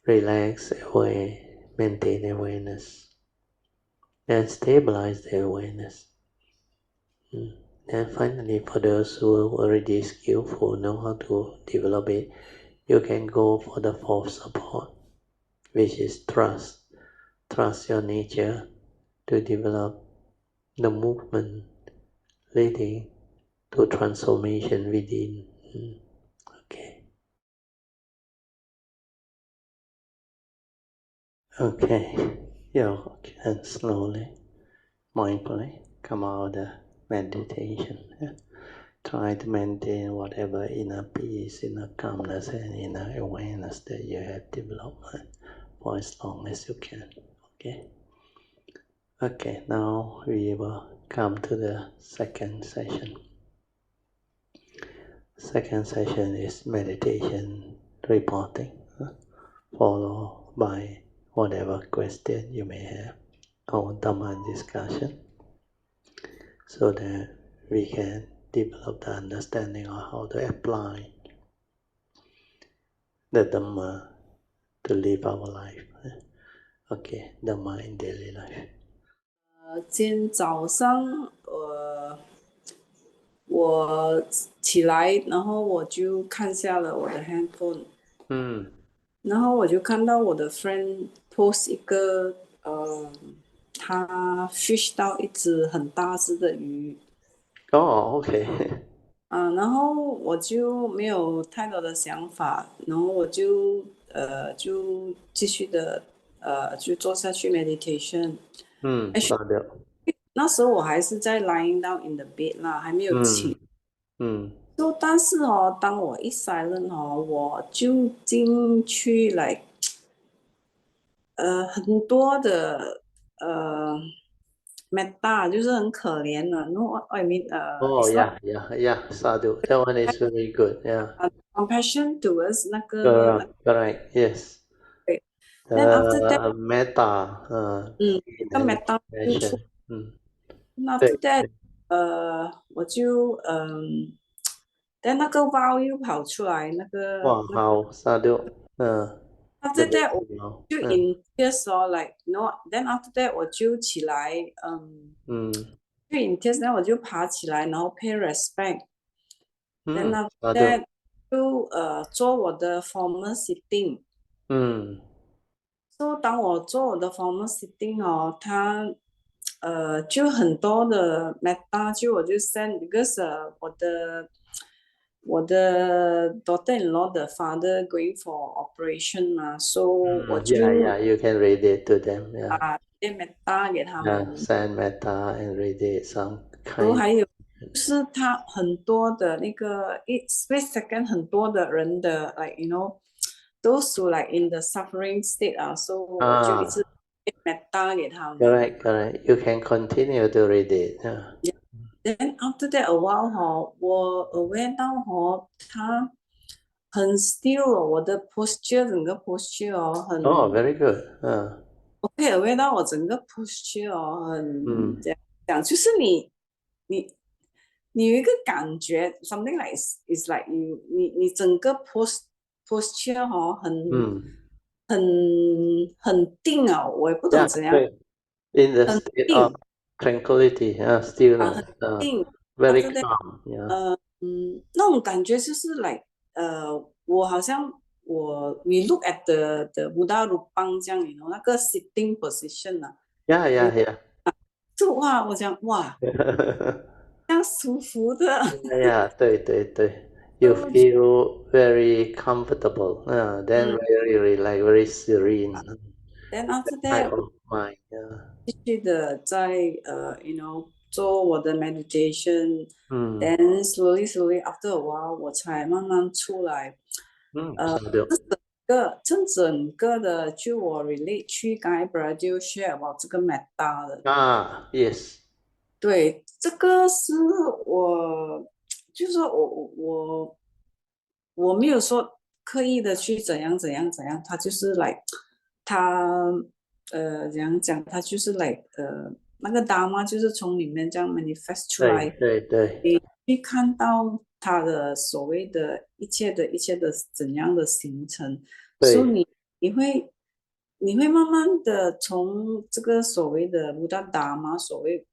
Relax away, maintain awareness, then stabilize the awareness. And finally, for those who are already skillful, know how to develop it, you can go for the 4th support, which is trust. Trust your nature to develop the movement leading to transformation within. Okay. Okay. You can slowly, mindfully come out of the meditation. Try to maintain whatever inner peace, inner calmness, and inner awareness that you have developed for as long as you can. Okay. Okay, now we will come to the second session. Second session is meditation reporting, followed by whatever question you may have, or Dhamma discussion, so that we can develop the understanding of how to apply the Dhamma to live our life. Okay, Dhamma in daily life. 今天早上我起来，然后我就看下了我的 handphone，然后我就看到我的 friend post 一个他 fish 到一只很大只的鱼。哦，OK。然后我就没有太多的想法，然后我就继续的就做下去 meditation。好的。那时候我还是在 lying down in the bed 啦，还没有起。就但是当我一 silent 我就进去来很多的metta 就是很可怜的 ，no what I mean Oh yeah, sadhu. That one is very good. Yeah. compassion towards 那个 Correct. Yes. 对。Then after that Metta. 那 metta 就出。after that 我就但那个 vow 又跑出来那个。哇，好，sadhu。after that 我就 in tears like no then after that 我就起来就 in tears then 我就爬起来然后 pay respect then after that 就做我的 formal sitting。so 当我做我的 formal sitting 它就很多的 metta 就我就 send because 我的 daughter-in-law 的 father going for operation 嘛 so 我就you can read it to them. Yeah. metta 给他们。Send metta and read it some 然后 kind. 还有就是他很多的那个split second 很多的人的 like you know those who like in the suffering state so 我就一直 metta 给他们。Correct. You can continue to read it. Yeah. Then after that a while 我 aware 到他很 still 我的 posture 整个 posture 很。very good. 我可以 aware 到我整个 posture 很这样就是你有一个感觉 something like is like 你整个 posture 很定我也不懂怎样。In the state of tranquility, stillness, 很定 very calm. Yeah. 那种感觉就是 like 我好像we look at the Buddha Rupang 这样那个 sitting position Yeah. 就哇我讲哇这样舒服的。Yeah, 对。You feel very comfortable. Then very relaxed, very serene. Then after Type that of mind. 继续的在you know 做我的 meditation，then slowly after a while 我才慢慢出来。这整个的就我 relate 去刚才 brother 就 share about 这个 metta 的。Yes。对，这个是我，就是说我没有说刻意的去怎样，他就是来，他怎样讲，他就是来那个 Dharma 就是从里面这样 manifest 出来，对，你去看到他的所谓的一切的怎样的形成，所以你会慢慢的从这个所谓的布达达嘛，所谓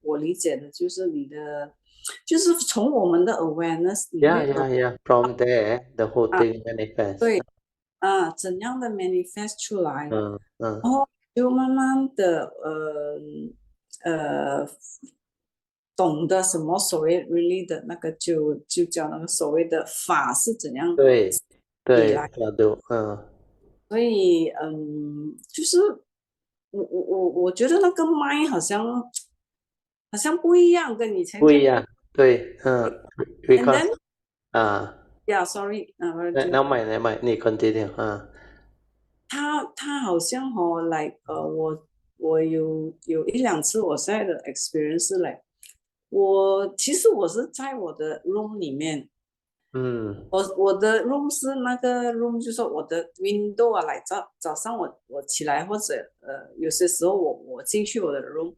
我理解的就是就是从我们的 awareness 里面，From there the whole 啊，thing manifests。对怎样的 manifest 出来，然后就慢慢的懂得什么所谓 really 的那个就叫那个所谓的法是怎样对，以来，所以就是我觉得那个麦好像不一样，跟以前看。不一样，对And ，because then yeah sorry 那买你 continue 他好像like 我有一两次我现在的 experience 是 like 其实我是在我的 room 里面，我的 room 是那个 room 就是我的 window 啊，来早上我起来或者有些时候我进去我的 room，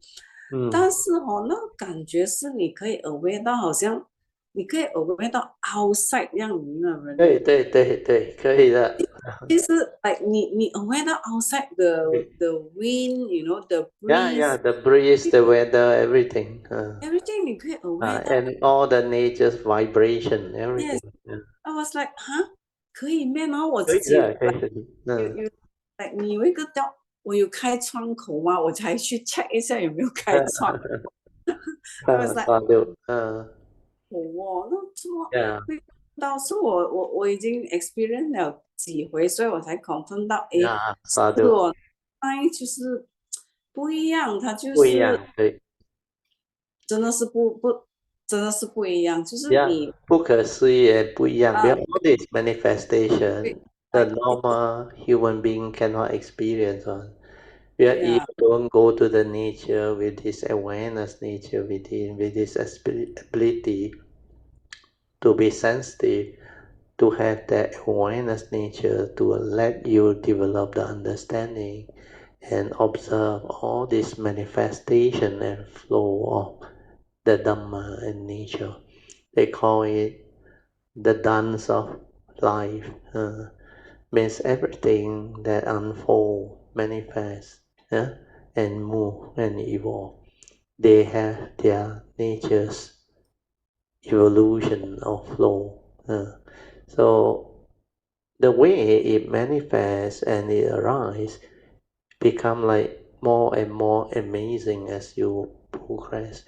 但是那感觉是你可以 aware 到好像你可以 aware 到 outside 让你的人对，可以的。其实你 aware 到 outside the wind the breeze The breeze, the weather, everything. everything 你可以 aware 到 And all the nature's vibration, yes everything. I was like 可以咩？然后我自己 可以的，你有一个叫我有开窗口吗？我才去 check 一下有没有开窗。I was like 那这么会到是我已经 experience 了几回，所以我才 confirm 到是我爱就是不一样，它就是对，真的是真的是不一样，就是你不可思议也不一样。啊 All this manifestation, the ，like normal human being cannot experience on. Where if yeah don't go to the nature with this awareness nature within, with this ability to be sensitive, to have that awareness nature to let you develop the understanding and observe all this manifestation and flow of the Dhamma and nature. They call it the dance of life. Means everything that unfold, manifest, and move and evolve. They have their nature's evolution or flow. So the way it manifests and it arises become like more and more amazing as you progress.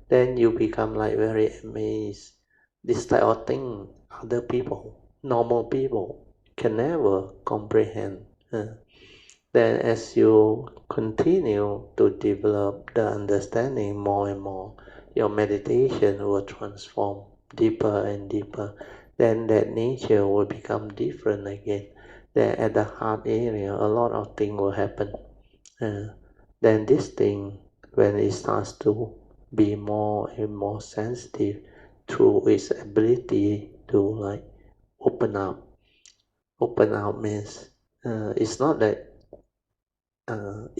Then you become like very amazed. This type of thing other people, normal people, can never comprehend. Then as you continue to develop the understanding more and more, your meditation will transform deeper and deeper. Then that nature will become different again. Then at the heart area, a lot of things will happen. Then this thing, when it starts to be more and more sensitive through its ability to like open up. Open up means it's not that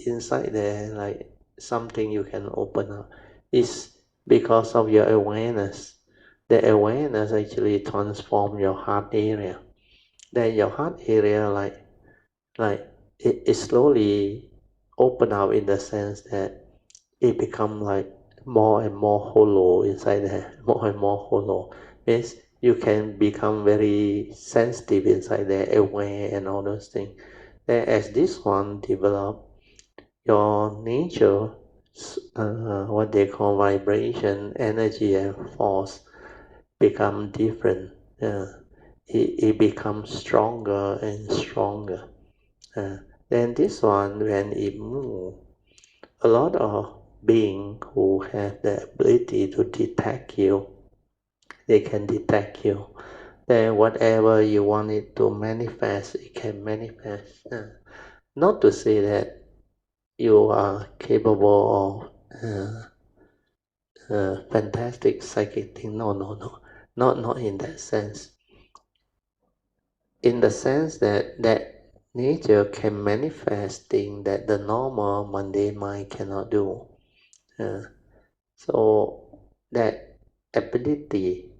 inside there like something you can open up. It's because of your awareness. The awareness actually transform your heart area. Then your heart area like it slowly open up in the sense that it become like more and more hollow inside there, more and more hollow. Means you can become very sensitive inside there, aware and all those things. Then as this one develop, your nature, what they call vibration, energy and force become different. It becomes stronger and stronger. Then this one, when it move, a lot of being who have the ability to detect you. They can detect you. Then whatever you want it to manifest, it can manifest. Not to say that you are capable of fantastic psychic thing. No. Not in that sense. In the sense that nature can manifest things that the normal mundane mind cannot do. So that ability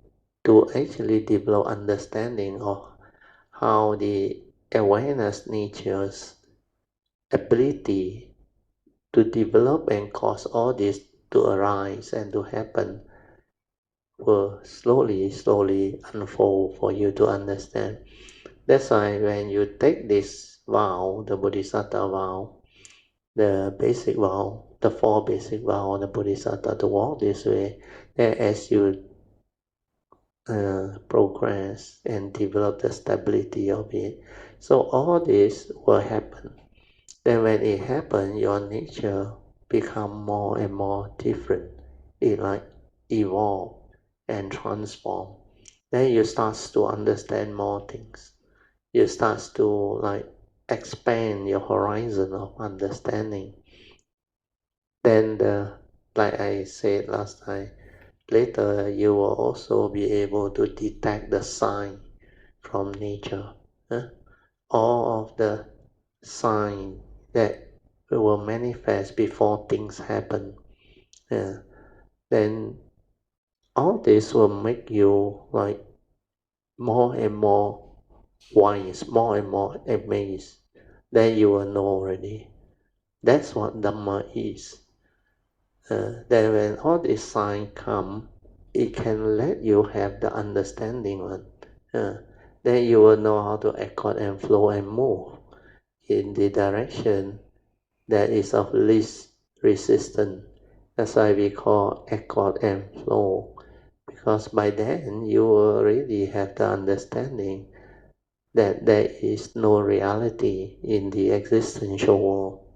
to actually develop understanding of how the awareness nature's ability to develop and cause all this to arise and to happen will slowly unfold for you to understand. That's why when you take this vow, the Bodhisattva vow, the basic vow, the 4 basic vow of the Bodhisattva to walk this way, and as you progress and develop the stability of it, so all this will happen. Then when it happens, your nature become more and more different. It like evolve and transform. Then you start to understand more things. You start to like expand your horizon of understanding. Then like I said last time, later you will also be able to detect the sign from nature. All of the sign that will manifest before things happen. Then all this will make you like more and more wise, more and more amazed. Then you will know already. That's what Dhamma is. Then when all these signs come, it can let you have the understanding one. Then you will know how to accord and flow and move in the direction that is of least resistance. That's why we call accord and flow. Because by then you already have the understanding that there is no reality in the existential world.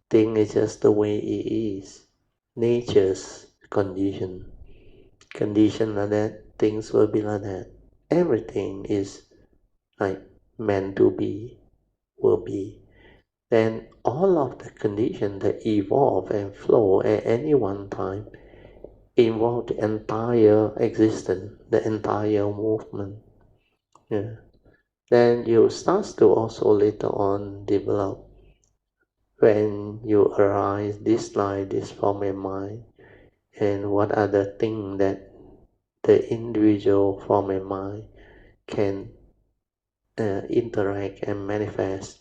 Thing is just the way it is. Nature's condition. Condition like that, things will be like that. Everything is like meant to be, will be. Then all of the conditions that evolve and flow at any one time involve the entire existence, the entire movement. Then you start to also later on develop when you arise dislike this form in mind, and what are the things that the individual form in mind can interact and manifest.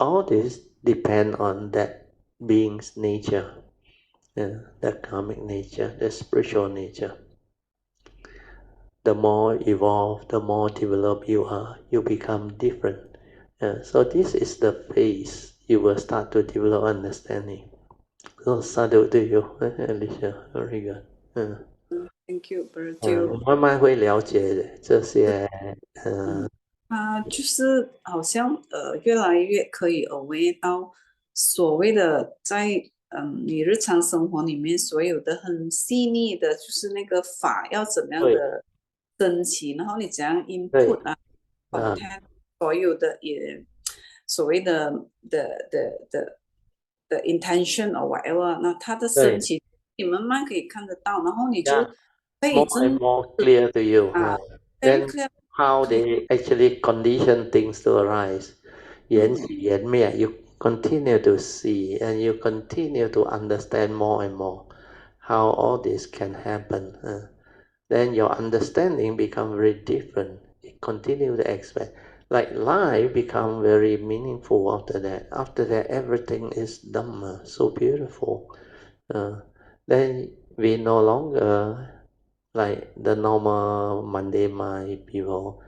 All this depend on that being's nature, the karmic nature, the spiritual nature. The more evolved, the more developed you are, you become different. So this is the phase you will start to develop understanding. So sadhu to you, Alicia, very good. Thank you, Brother. 你慢慢会了解这些就是好像越来越可以 aware 到所谓的在你日常生活里面所有的很细腻的，就是那个法要怎么样的升起，然后你怎样 input 啊，content 所有的也所谓的 intention or whatever，那它的升起你慢慢可以看得到，然后你就可以 more and more clear to you. Then how they actually condition things to arise. 缘起缘灭, you continue to see and you continue to understand more and more how all this can happen. Then your understanding become very different. It continue to expand. Like life become very meaningful after that. After that, everything is Dhamma, so beautiful. Then we no longer like the normal mundane mind people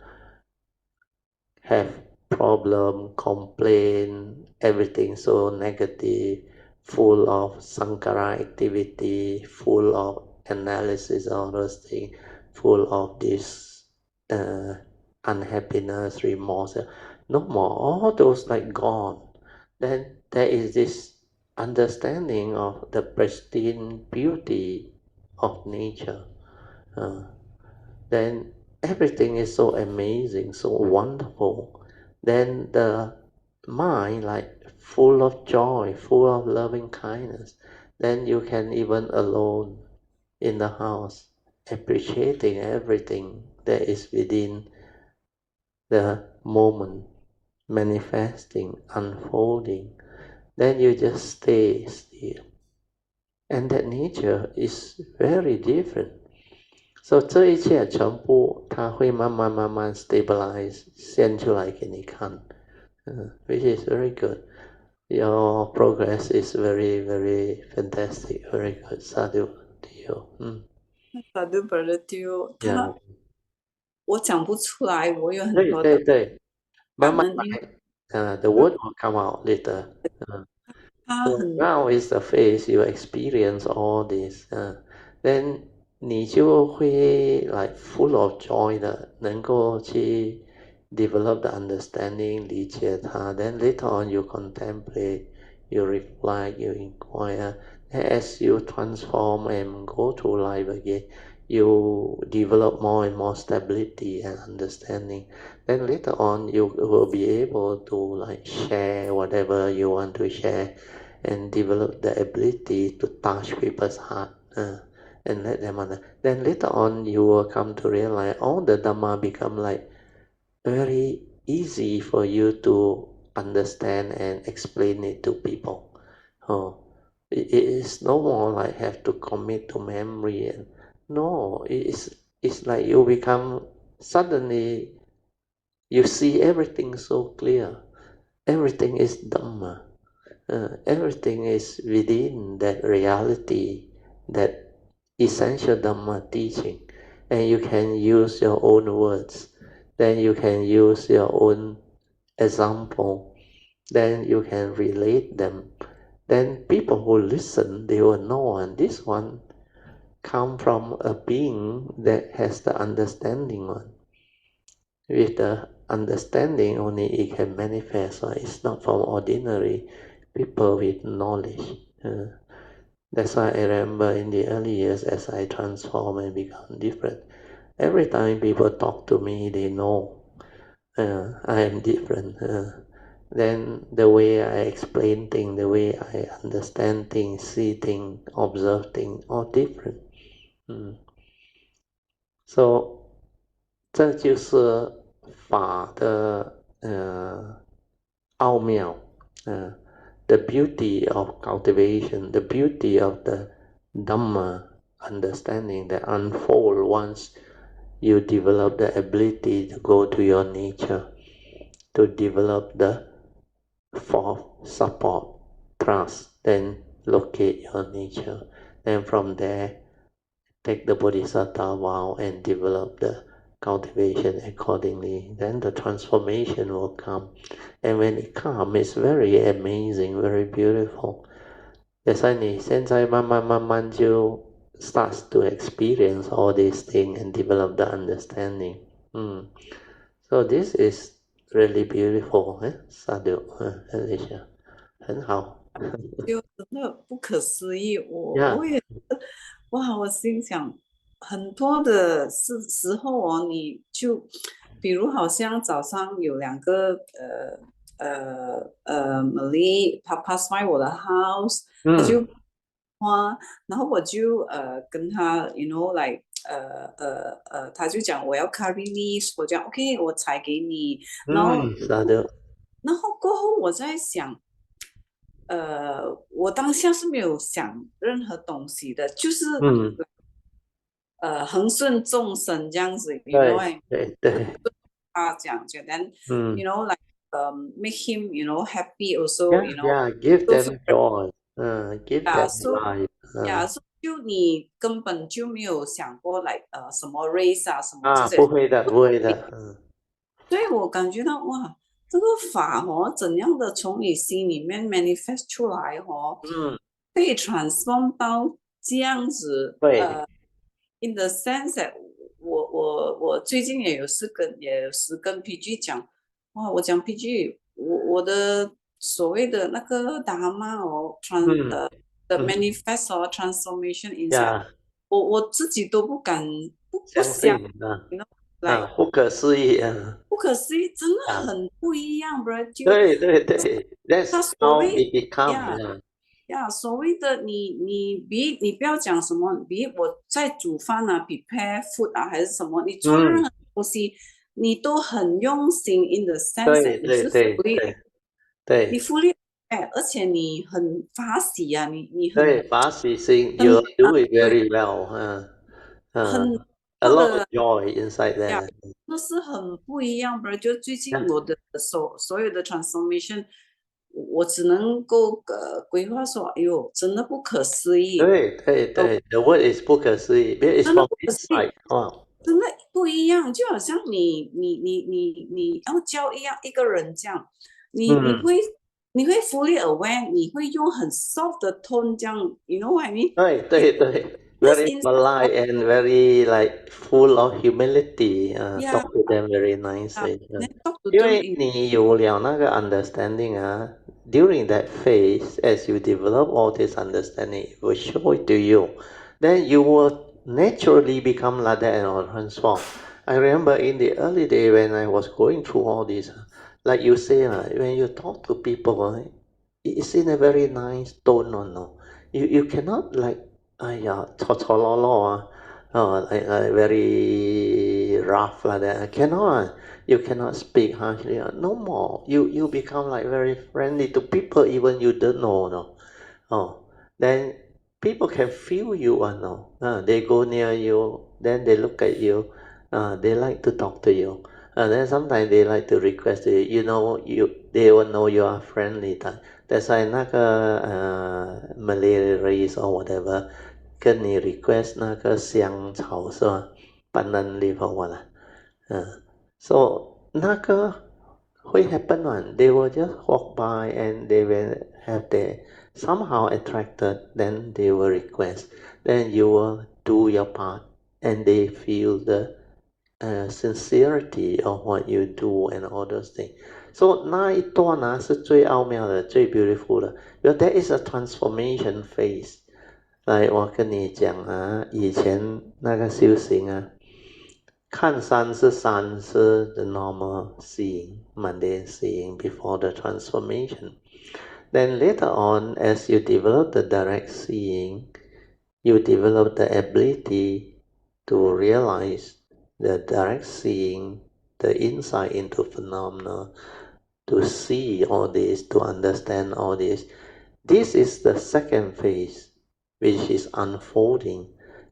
have problem, complain, everything so negative, full of sankhara activity, full of analysis, all those things, full of this unhappiness, remorse. No more, all those like gone. Then there is this understanding of the pristine beauty of nature, then everything is so amazing, so wonderful. Then the mind like full of joy, full of loving kindness. Then you can even alone in the house appreciating everything that is within the moment, manifesting, unfolding. Then you just stay still. And that nature is very different. So 这一切全部它会慢慢 stabilize 现出来给你看，which is very good. Your progress is very very fantastic, very good. Sadhu to you. Sadhu brother Teo， Yeah. 我讲不出来，我有很多的对，慢慢感恩，因为来，the word will come out later. 他 So 很 now is the phase you experience all this, then 你就会 like full of joy 的，能够去 develop the understanding，理解它。Then later on you contemplate, you reflect, you inquire. As you transform and go through life again, you develop more and more stability and understanding. Then later on you will be able to like share whatever you want to share and develop the ability to touch people's heart and let them understand. Then later on you will come to realize all the Dhamma become like very easy for you to understand and explain it to people. It is no more like have to commit to memory and no, it's like you become suddenly you see everything so clear. Everything is Dhamma. Everything is within that reality, that essential Dhamma teaching, and you can use your own words, then you can use your own example, then you can relate them. Then people who listen, they will know, and this one come from a being that has the understanding one. With the understanding only it can manifest, so it's not from ordinary people with knowledge. That's why I remember in the early years as I transform and become different, every time people talk to me, they know I am different. Then the way I explain things, the way I understand things, see things, observe things, all different. So 这就是法的奥妙the beauty of cultivation, the beauty of the Dhamma understanding that unfold once you develop the ability to go to your nature, to develop the fourth support, trust, then locate your nature. Then from there, take the Bodhisattva vow and develop the cultivation accordingly. Then the transformation will come. And when it comes, it's very amazing, very beautiful. That's why 你现在慢慢就 starts to experience all these things and develop the understanding. So this is really beautiful, Sadhu, Alicia. 很好。就真的不可思议。Yeah. 我也哇，我心想很多的时候哦，你就比如好像早上有两个Malay，他 pass by 我的 house，他就花，然后我就跟他 like 他就讲我要 curry leaves，我讲 OK，我采给你，然后过后我在想。我当下是没有想任何东西的，就是恒顺众生这样子，you know，他讲，then you know like make him happy also，you know。Yeah, give them joy. Give them life. so 就你根本就没有想过来什么 race 啊什么这些，不会的。所以我感觉到哇。这个法怎样的从你心里面 manifest 出来可以 transform 到这样子in the sense that 我最近也有时跟 PG 讲，哇，我讲 PG，我的所谓的那个 Dhamma 哦的 manifest or transformation inside，我自己都不敢不相信啊，不可思议啊！不可思议，真的很不一样，bro。对对对他，That's 所 how 谓 it become 所谓的你不要讲什么，比我在煮饭啊，prepare food 啊，还是什么，你做任何东西，你都很用心 in the sense that 你是 fully 你 fully 而且你很法喜啊，你很对法喜心，You do it very well，很 a lot of joy inside there。那是很不一样，不然就最近我的所有的 transformation，我只能够规划说，哎呦，真的不可思议。对对对，The word is 不可思议，It is 真的 from 不可思议， inside。哇，真的不一样，就好像你要教一个人这样，你会 fully aware， 你会用很 soft 的 tone 这样，you know what I mean？ 对对对，very polite and very like full of humility。talk to them very nicely。因为你有了那个 understanding 啊，during that phase, as you develop all this understanding, it will show it to you. Then you will naturally become like that and transform. I remember in the early day when I was going through all this, like you say, when you talk to people, it's in a very nice tone, no. You cannot like, like very rough like that. I cannot. You cannot speak harshly. No more. You become like very friendly to people even you don't know. No. Then people can feel you. No. They go near you. Then they look at you. They like to talk to you. Then sometimes they like to request you. They will know you are friendly. That's why 那个Malay race or whatever 跟你 request 那个香草是吧？Pandan leaf or what ？So 那个会 happen one. They will just walk by and they will have their somehow attracted. Then they will request. Then you will do your part, and they feel the sincerity of what you do and all those things. So 那一段是最奥妙的，最 beautiful 的。Because that is a transformation phase。来，我跟你讲以前那个修行看山是山是 the normal seeing, mundane seeing before the transformation. Then later on, as you develop the direct seeing, you develop the ability to realize the direct seeing, the insight into phenomena, to see all this, to understand all this. This is the second phase, which is unfolding.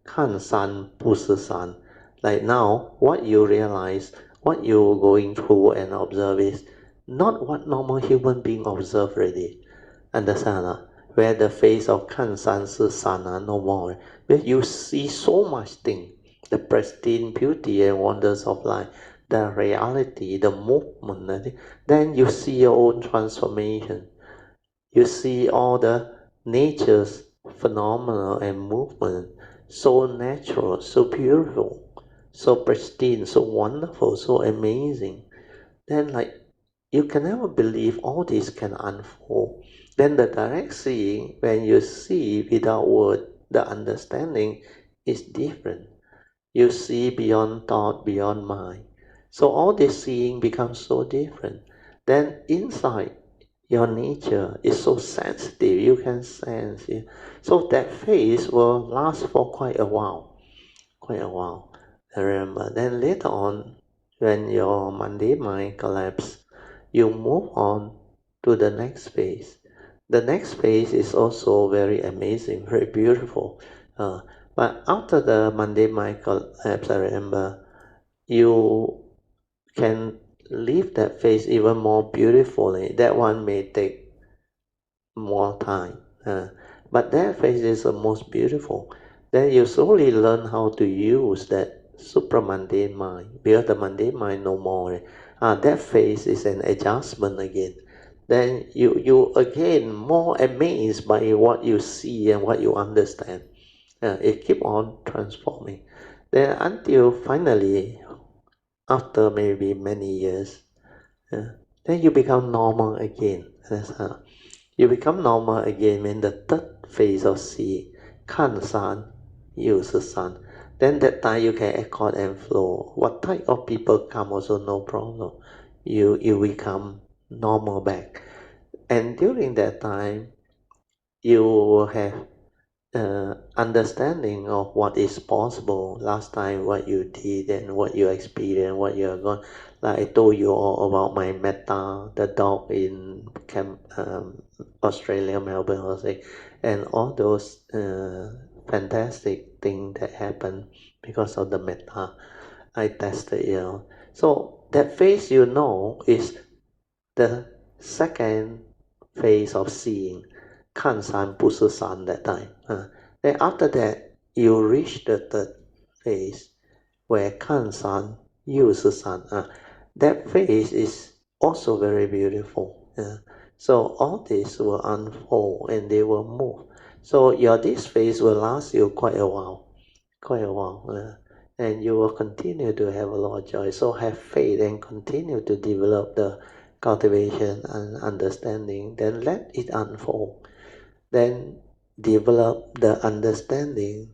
看山不是山. Like now, what you realize, what you're going through and observe is not what normal human being observe already. Understand? Where the phase of 看山是山 no more. Where you see so much thing, the pristine beauty and wonders of life, the reality, the movement. Then you see your own transformation. You see all the nature's phenomena and movement, so natural, so beautiful, so pristine, so wonderful, so amazing. Then you can never believe all this can unfold. Then the direct seeing, when you see without word, the understanding is different. You see beyond thought, beyond mind. So all this seeing becomes so different. Then inside, your nature is so sensitive, you can sense it. So that phase will last for quite a while. I remember. Then later on, when your mundane mind collapses, you move on to the next phase. The next phase is also very amazing, very beautiful. But after the mundane mind collapse, I remember, you can live that phase even more beautifully. That one may take more time. But that phase is the most beautiful. Then you slowly learn how to use that supramundane mind. Because the mundane mind no more. That phase is an adjustment again. Then you again more amazed by what you see and what you understand. It keep on transforming. Then until finally, after maybe many years, then you become normal again. That's how. You become normal again in the third phase of seeing. Kan san, use san. Then that time you can accord and flow. What type of people come also no problem. You become normal back. And during that time, you will have understanding of what is possible. Last time what you did and what you experienced, what you are going. Like I told you all about my Metta, the dog in Australia, Melbourne, Australia, and all those fantastic things that happened because of the Metta. I tested, So that phase, is the second phase of seeing. 看山不是山 that time. Then after that, you reach the third phase where 看山又是山. That phase is also very beautiful. So all this will unfold and they will move. So this phase will last you quite a while. And you will continue to have a lot of joy. So have faith and continue to develop the cultivation and understanding. Then let it unfold. Then develop the understanding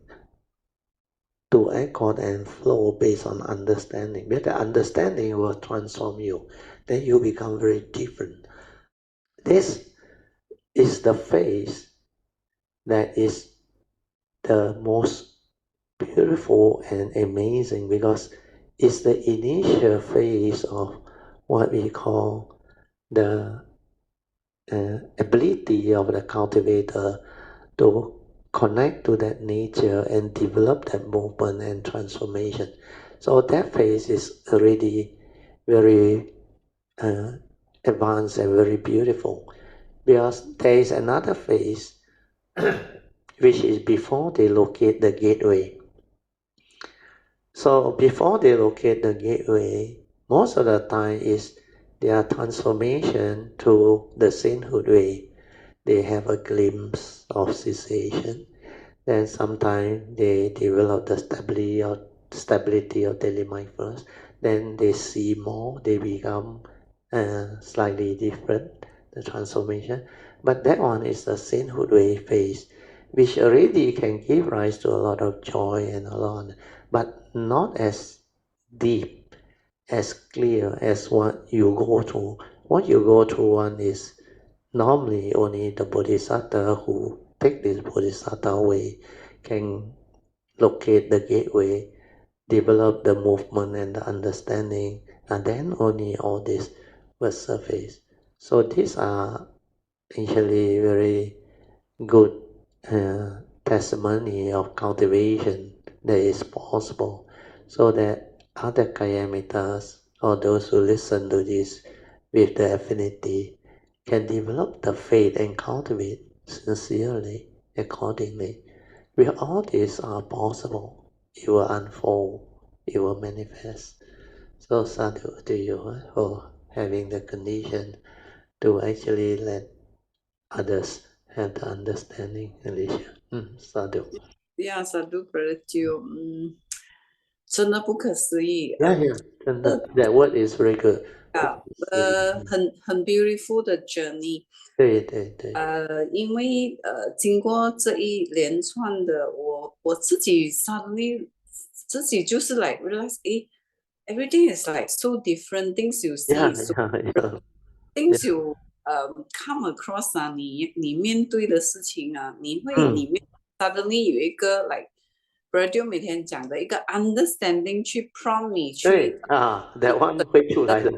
to accord and flow based on understanding. Because the understanding will transform you. Then you become very different. This is the phase that is the most beautiful and amazing because it's the initial phase of what we call the ability of the cultivator to connect to that nature and develop that movement and transformation. So that phase is already very advanced and very beautiful because there is another phase which is before they locate the gateway. So before they locate the gateway, most of the time is their transformation to the sainthood way. They have a glimpse of cessation. Then sometimes they develop the stability of daily mindfulness. Then they see more. They become slightly different. The transformation, but that one is the sainthood way phase, which already can give rise to a lot of joy and a lot, but not as deep, as clear as what you go through. What you go through one is normally only the bodhisattva who take this bodhisattva way can locate the gateway, develop the movement and the understanding, and then only all this will surface. So these are actually very good testimony of cultivation that is possible, so that other Kayamitas or those who listen to this with the affinity can develop the faith and cultivate sincerely accordingly. With all these are possible, it will unfold, it will manifest. So sadhu to you for having the condition to actually let others have the understanding, Alicia. Sadhu. Yeah, sadhu, brother Jiu. 真的不可思议。Yeah, 真的 that word is very good. 很 beautiful 的 journey。对。因为经过这一连串的，我自己 suddenly 自己就是 like realize， everything is like so different. Things you see is so different. Things you come across 啊，你面对的事情啊，你会里面 suddenly 有一个 like Radio 每天讲的一个 understanding 去 prompt 你去。对啊，that one 会出来的。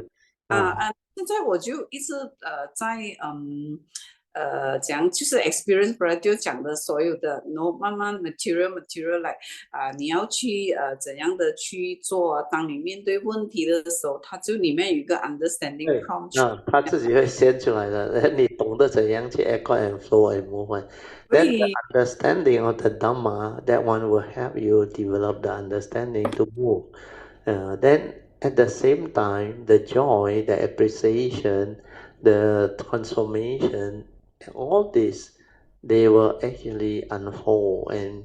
现在我就一直在讲就是 experience Radio 讲的所有的 慢慢 material like 你要去怎样的去做，当你面对问题的时候，它就里面有一个 understanding prompt。它自己会先出来的，你懂得怎样去 accord and flow and movement. Then the understanding of the Dhamma, that one will help you develop the understanding to move. Then at the same time, the joy, the appreciation, the transformation, all this, they will actually unfold and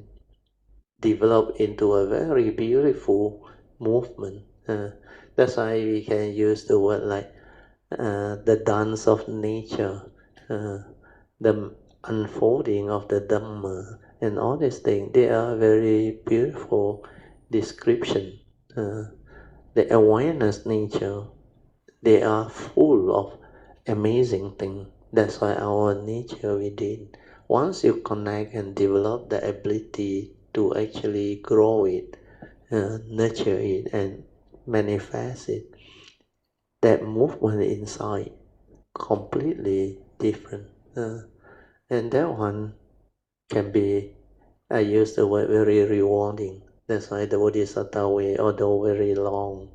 develop into a very beautiful movement. That's why we can use the word like the dance of nature. the unfolding of the Dhamma and all these things, they are very beautiful description. The awareness nature, they are full of amazing things. That's why our nature within, once you connect and develop the ability to actually grow it, nurture it and manifest it, that movement inside completely different. And that one can be, I use the word very rewarding. That's why the Bodhisattva way, although very long,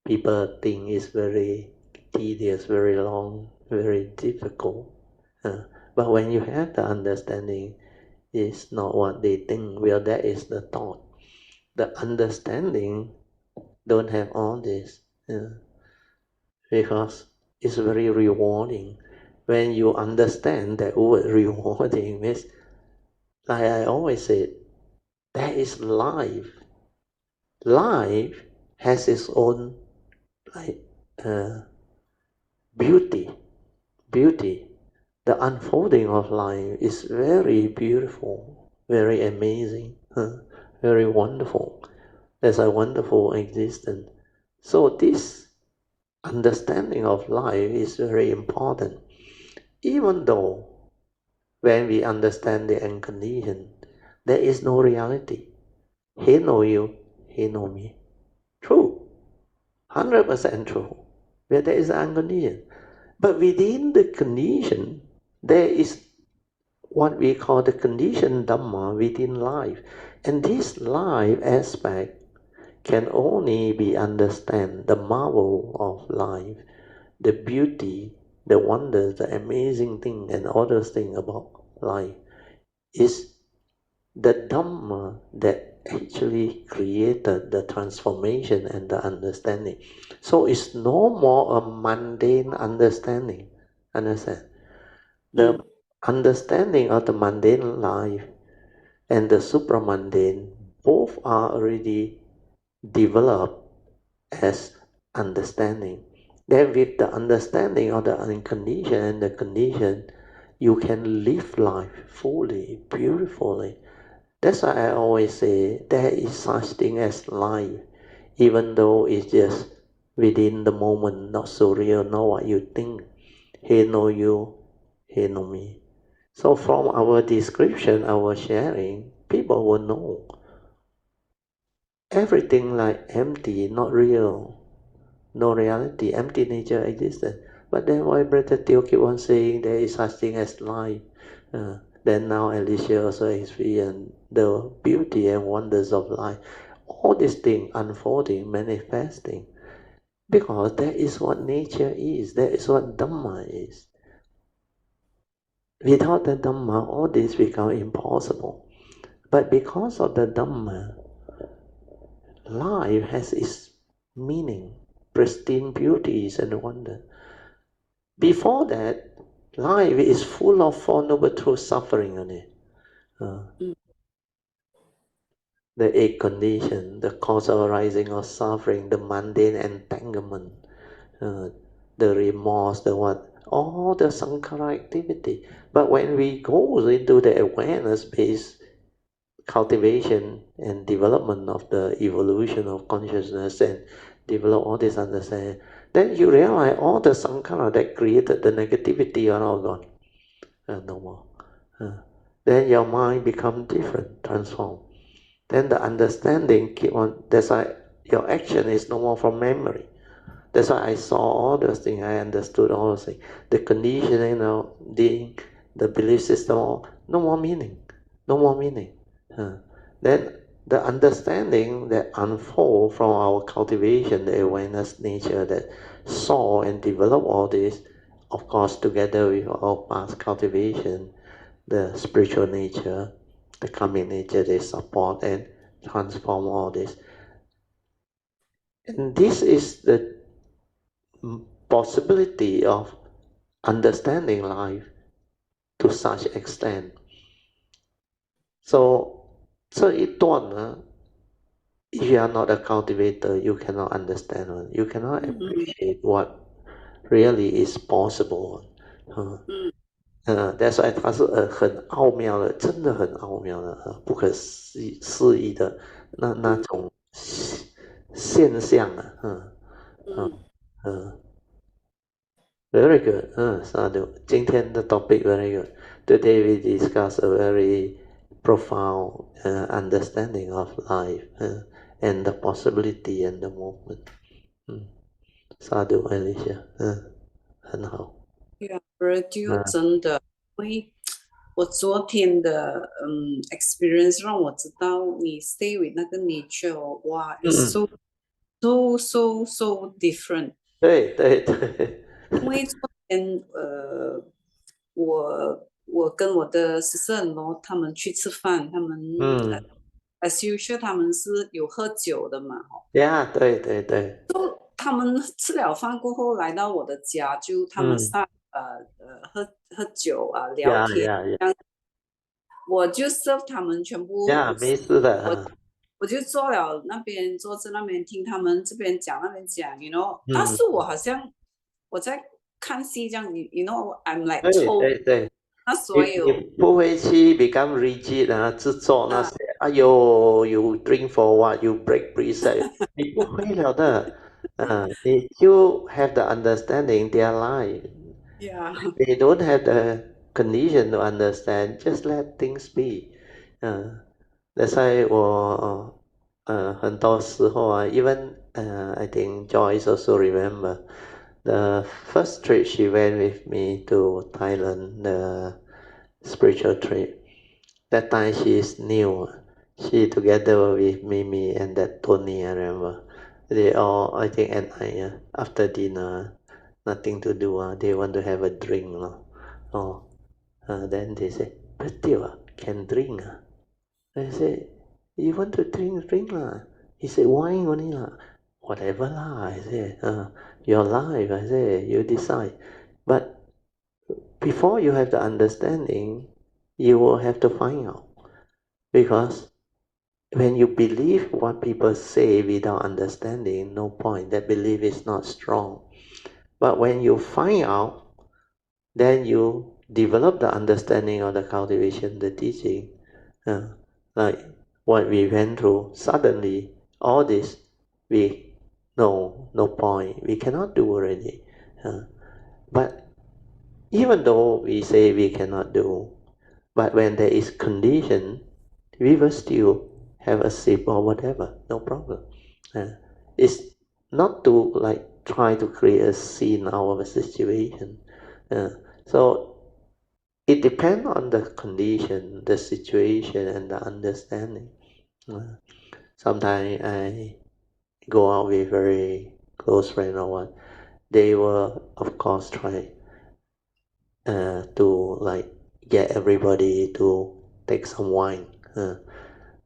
people think it's very tedious, very long, very difficult. But when you have the understanding, it's not what they think. Well, that is the thought. The understanding don't have all this, because it's very rewarding. When you understand that word rewarding means, like I always say, that is life. Life has its own like beauty. The unfolding of life is very beautiful, very amazing, very wonderful. There's a wonderful existence. So this understanding of life is very important. Even though when we understand the unconditioned, there is no reality. He know you, he know me. True, 100% true. Where there is unconditioned. But within the condition, there is what we call the conditioned Dhamma within life. And this life aspect can only be understand the marvel of life, the beauty, the wonder, the amazing thing and all those things about life is the Dhamma that actually created the transformation and the understanding. So it's no more a mundane understanding. Understand? The understanding of the mundane life and the supramundane, both are already developed as understanding. Then with the understanding of the unconditioned and the conditioned, you can live life fully, beautifully. That's why I always say there is such thing as life, even though it's just within the moment, not so real, not what you think. He know you, he know me. So from our description, our sharing, people will know. Everything like empty, not real, no reality, empty nature existence. But then why Brother Teo keep on saying there is such thing as life? Then now Alicia also experience the beauty and wonders of life. All these things unfolding, manifesting. Because that is what nature is. That is what Dhamma is. Without the Dhamma, all this become impossible. But because of the Dhamma, life has its meaning, pristine beauties and wonder. Before that, life is full of Four Noble Truth suffering on it. The eight condition, the cause of arising of suffering, the mundane entanglement, the remorse, the what, all the sankhara activity. But when we go into the awareness-based cultivation and development of the evolution of consciousness and develop all this understanding, then you realize all the sankhara that created the negativity are all gone. No more. Then your mind becomes different, transformed. Then the understanding keep on, that's why your action is no more from memory. That's why I saw all those things, I understood all those things. The conditioning, the belief system, no more meaning. No more meaning. Then the understanding that unfold from our cultivation, the awareness nature that saw and develop all this, of course together with our past cultivation, the spiritual nature, the karmic nature, they support and transform all this. And this is the possibility of understanding life to such extent. So it taught, if you are not a cultivator, you cannot understand, you cannot appreciate what really is possible. That's why 它是很奥妙的，真的很奥妙的，不可思议的那种现象Very good. Sadhu. 今天的 topic very good. Today we discuss a very profound understanding of life and the possibility and the movement. Sadhu Alicia. 很好。就真的，因为我昨天的experience 让我知道，你 stay with 那个 nature，哇，it's so different。对。因为昨天我跟我的sister-in-law他们去吃饭，他们as usual 他们是有喝酒的嘛，对。他们吃了饭过后来到我的家，就他们喝酒啊，聊天。我就 serve 他们全部。没事的。我就坐在那边听他们这边讲那边讲 ，you know。但是我好像我在看戏这样，you know，I'm like 对。那所有你不会去 become rigid 制作那些you drink for what you break precept 你不会了的你就 have the understanding their life they don't have the condition to understand just let things be that's why 我很多时候even I think Joyce also remember the first trip she went with me to Thailand the spiritual trip. That time she is new. She together with Mimi and that Tony, I remember. They all, I think, at night after dinner, nothing to do. They want to have a drink. Then they say, but can drink. I said, you want to drink lah. He said, wine only lah. Whatever lah. I said, your life. I said, you decide. But before you have the understanding, you will have to find out. Because when you believe what people say without understanding, no point. That belief is not strong. But when you find out, then you develop the understanding of the cultivation, the teaching. Like what we went through, suddenly all this, no point. We cannot do already. But even though we say we cannot do, but when there is condition, we will still have a sip or whatever, no problem. It's not to like try to create a scene out of a situation. So it depends on the condition, the situation, and the understanding. Sometimes I go out with very close friends or what. They will, of course, try to like get everybody to take some wine.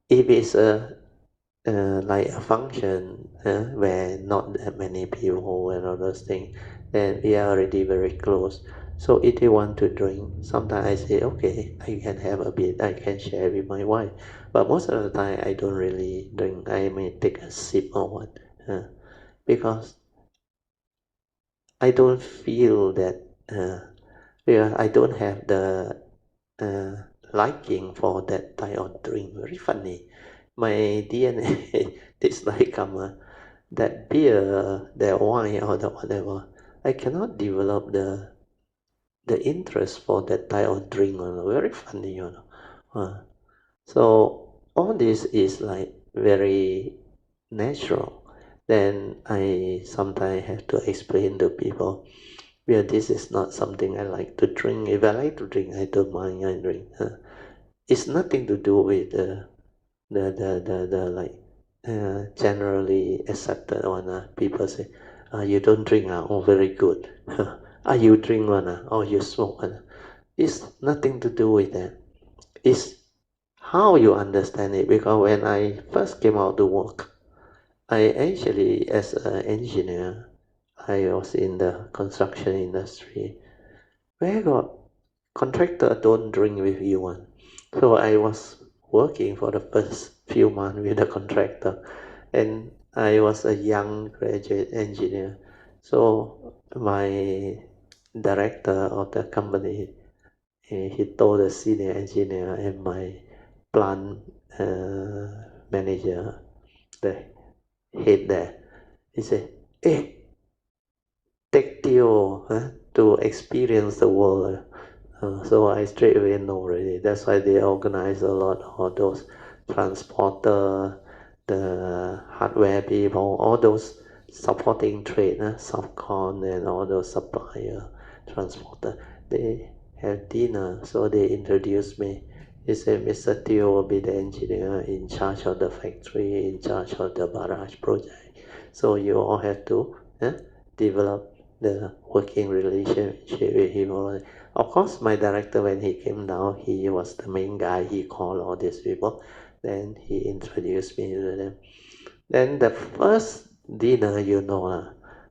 If it's like a function where not that many people and all those things, then we are already very close. So if they want to drink, sometimes I say, okay, I can have a bit, I can share with my wife. But most of the time, I don't really drink. I may take a sip or what, because I don't feel that. Because I don't have the liking for that type of drink. Very funny. My DNA is like that beer, that wine, or the whatever. I cannot develop the interest for that type of drink. Very funny, So all this is like very natural. Then I sometimes have to explain to people. Well, this is not something I like to drink. If I like to drink, I don't mind. I drink. It's nothing to do with the like generally accepted one. People say, you don't drink. Oh, very good. You drink one. Oh, you smoke one. It's nothing to do with that. It's how you understand it. Because when I first came out to work, I actually, as an engineer, I was in the construction industry. Where got contractor don't drink with you one? So I was working for the first few months with the contractor, and I was a young graduate engineer. So my director of the company, he told the senior engineer and my plant manager, the head there, he said, hey, take Theo to experience the world. So I straight away know already. That's why they organize a lot of those transporter, the hardware people, all those supporting trade, subcon and all those supplier, transporter. They have dinner, so they introduced me. He said, Mr. Theo will be the engineer in charge of the factory, in charge of the barrage project. So you all have to develop the working relationship with him. Of course, my director, when he came down, he was the main guy. He called all these people. Then he introduced me to them. Then the first dinner,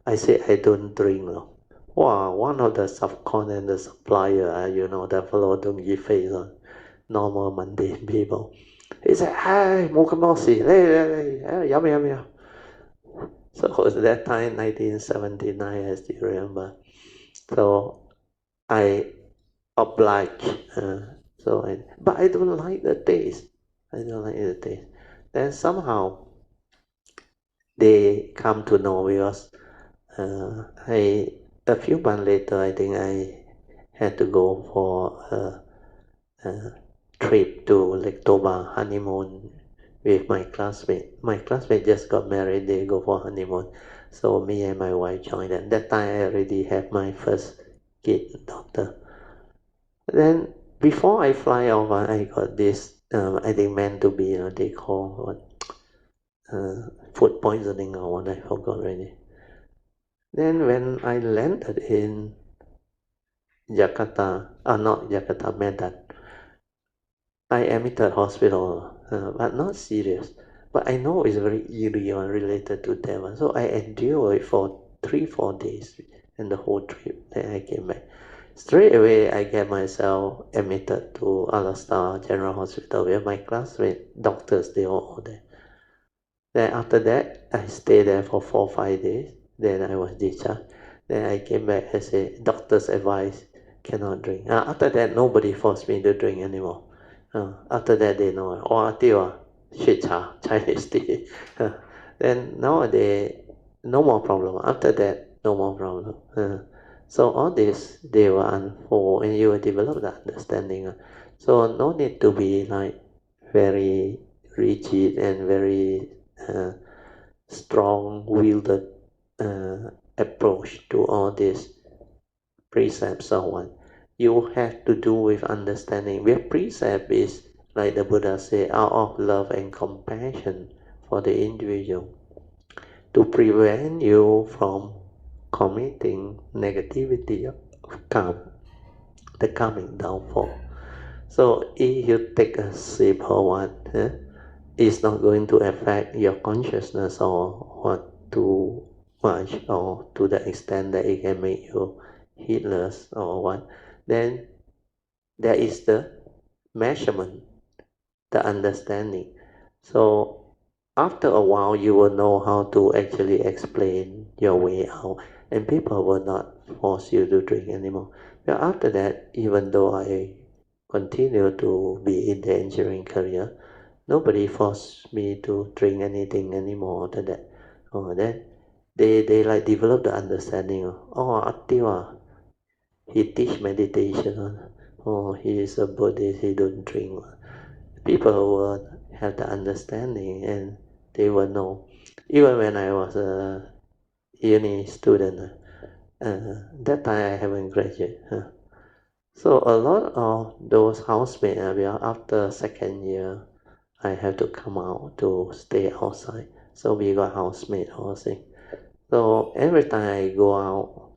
I said I don't drink. Wow, one of the subcon and the supplier, that fellow don't give face on normal mundane people. He said, hey, Mukamosi, hey, yum. So it was that time, 1979, I still remember. So I obliged. But I don't like the taste. Then somehow they come to know because a few months later, I think I had to go for a trip to Lake Toba honeymoon with my classmate. My classmate just got married. They go for honeymoon. So me and my wife joined. And that time I already have my first kid, daughter. Then before I fly off, I got this, I think meant to be, they call food poisoning or what, I forgot already. Then when I landed in Jakarta, not Jakarta, Medan, I admitted hospital, but not serious. But I know it's very eerie or related to Devas. So I endured it for 3-4 days and the whole trip. Then I came back. Straight away, I get myself admitted to Al-Astar General Hospital where my classmate doctors, they all there. Then after that, I stayed there for 4-5 days. Then I was discharged. Then I came back and said, doctor's advice, cannot drink. After that, nobody forced me to drink anymore. After that, they know, shit cha, Chinese tea. Then nowadays, no more problem. After that, no more problem. So all this, they will unfold and you will develop the understanding. So no need to be like very rigid and very strong-willed approach to all these precepts or what. You have to do with understanding. Where precept is, like the Buddha said, out of love and compassion for the individual to prevent you from committing negativity of karma, the karmic downfall. So if you take a sip or what, it's not going to affect your consciousness or what too much or to the extent that it can make you heedless or what. Then there is the measurement, the understanding. So after a while, you will know how to actually explain your way out, and people will not force you to drink anymore. But after that, even though I continue to be in the engineering career, nobody forced me to drink anything anymore after that. Then they like develop the understanding of, Attiwa, he teach meditation. He is a Buddhist, he don't drink. People will have the understanding and they will know. Even when I was a uni student, that time I haven't graduated. So a lot of those housemates, after second year, I have to come out to stay outside. So we got housemate also. So every time I go out,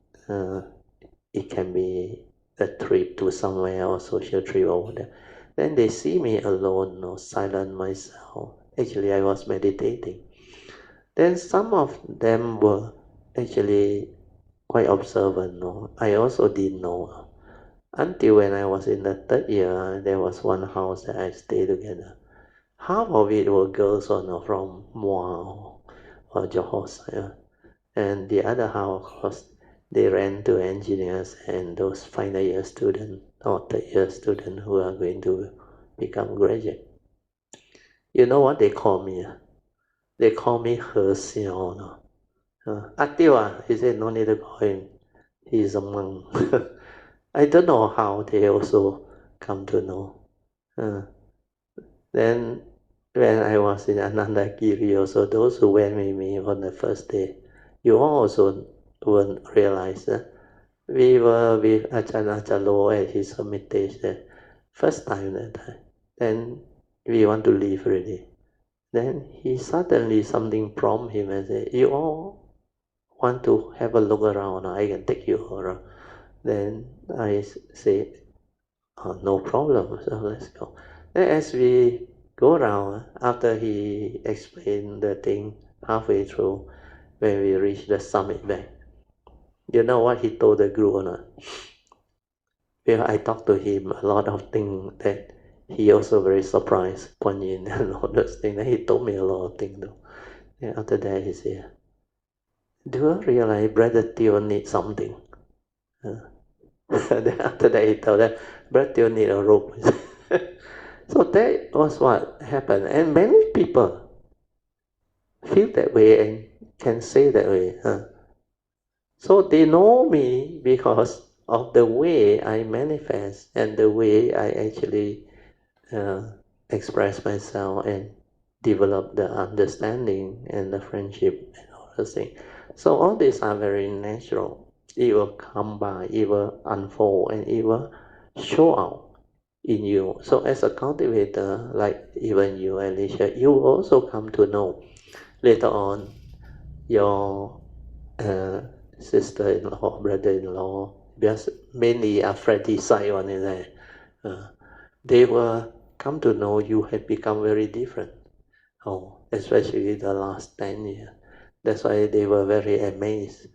it can be a trip to somewhere or social trip over there. Then they see me alone or silent myself. Actually, I was meditating. Then some of them were actually quite observant. No? I also didn't know. Until when I was in the third year, there was one house that I stayed together. Half of it were girls from Muar or Johor side. And the other half was they ran to engineers and those final year students or third year students who are going to become graduate. You know what they call me? They call me He Xiao. No? He said, no need to call him. He's a monk. I don't know how they also come to know. Then when I was in Anandagiri also, those who went with me on the first day, you also won't realize that we were with Ajahn Achalo at his hermitage there, first time that time. Then we want to leave already. Then he suddenly something prompted him and said, you all want to have a look around, I can take you around. Then I say, no problem, so let's go. Then as we go around, after he explained the thing halfway through, when we reach the summit back, you know what he told the group or not? Well, I talked to him a lot of things that he also very surprised, Kuan Yin and all those things. Then he told me a lot of things though. Then after that he said, do you realize Brother Teo needs something? Then after that he told them, Brother Teo need a rope. So that was what happened. And many people feel that way and can say that way. So they know me because of the way I manifest and the way I actually express myself and develop the understanding and the friendship and all those things. So all these are very natural. It will come by, it will unfold, and it will show out in you. So as a cultivator, like even you, Alicia, you will also come to know later on your sister-in-law, brother-in-law, because mainly are Freddy side on in there. They will come to know you have become very different. Oh, especially the last 10 years. That's why they were very amazed.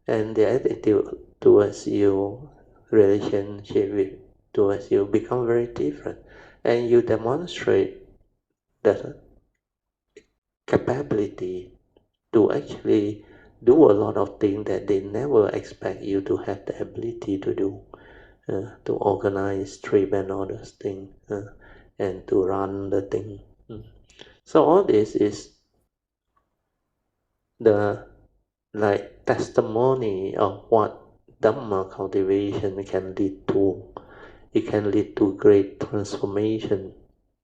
And the attitude towards you, relationship towards you become very different. And you demonstrate that capability to actually do a lot of things that they never expect you to have the ability to do. To organize trip and all those things, and to run the thing. So all this is the like testimony of what Dhamma cultivation can lead to. It can lead to great transformation,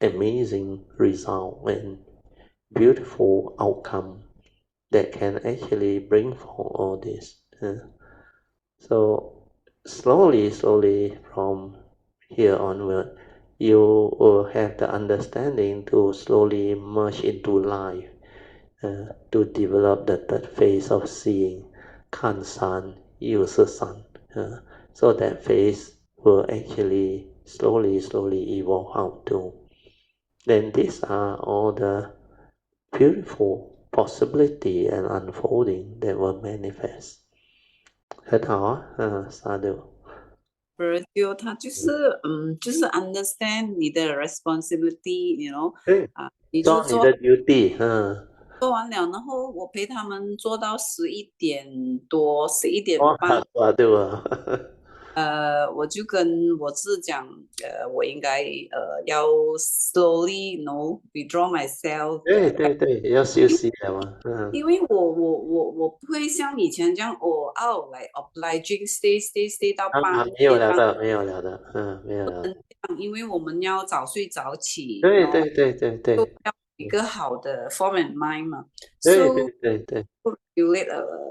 amazing result, and beautiful outcome that can actually bring forth all this. So slowly from here onward, you will have the understanding to slowly merge into life, to develop the third phase of seeing, Kan San, Yu Se San. So that phase will actually slowly evolve out too. Then these are all the beautiful possibility and unfolding that will manifest. 很好啊，沙丢。就他就是 understand 你的 responsibility，you know，你就做你的 duty，做完了，然后我陪他们做到11点多、11点半，对吧？我就跟我自讲，我应该要 slowly withdraw myself。对，要休息了嘛，因为我不会像以前这样来 obliging stay 到半夜。没有了的，没有了的，没有了。因为我们要早睡早起，对，都要一个好的 form and mind 嘛。对。regulate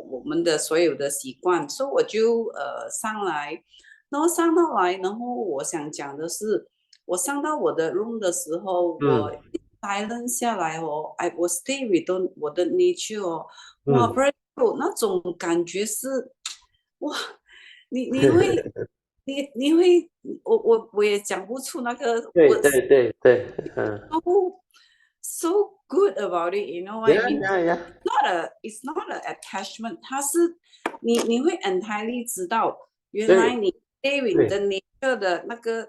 我们的所有的习惯，所以我就上来，然后上到来，然后我想讲的是，我上到我的 room 的时候，我 silent 下来我 stay with 我的 nature 哇 very good，那种感觉是哇，你会你会我也讲不出那个对，so good about it, you know what I mean? It's not a attachment， 它是你会 entirely 知道，原来你 stay with the nature 的那个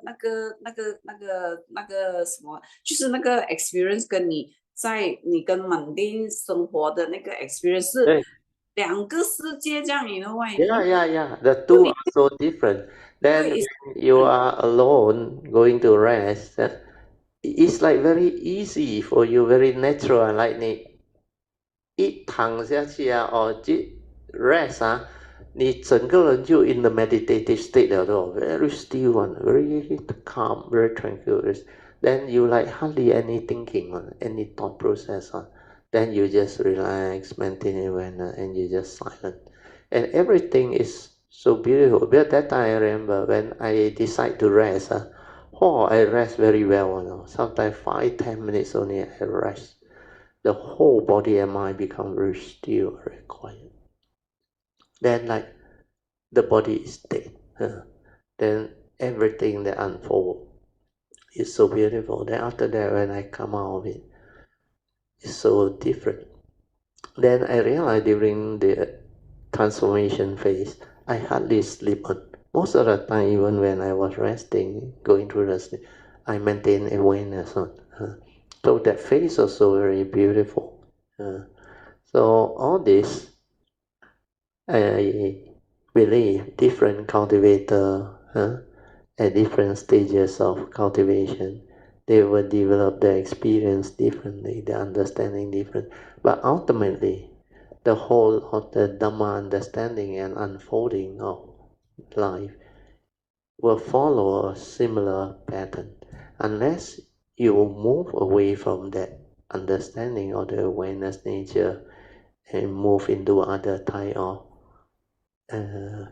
什么，就是那个 experience 跟你跟 mundane 生活的那个 experience 是两个世界这样 you know what I Yeah, mean? yeah. The two are so different. Then It's when you are alone going to rest, it's like very easy for you, very natural. Like 你一躺下去啊，rest 啊，你整个人就 in the meditative state 了都 very still one, very calm, very tranquil. Then you like hardly any thinking on any thought process on. Then you just relax, maintain awareness, and you just silent. And everything is so beautiful. But that time I remember when I decide to rest, I rest very well. You know? Sometimes 5-10 minutes only I rest. The whole body and mind become very still, very quiet. Then like the body is dead. Then everything that unfold is so beautiful. Then after that, when I come out of it, it's so different. Then I realized during the transformation phase, I hardly sleep on. Most of the time, even when I was resting, going through the sleep, I maintain awareness on. So that phase is also very beautiful. So all this, I believe different cultivator at different stages of cultivation, they will develop their experience differently, their understanding different. But ultimately, the whole of the Dhamma understanding and unfolding of life will follow a similar pattern unless you move away from that understanding of the awareness nature and move into other type of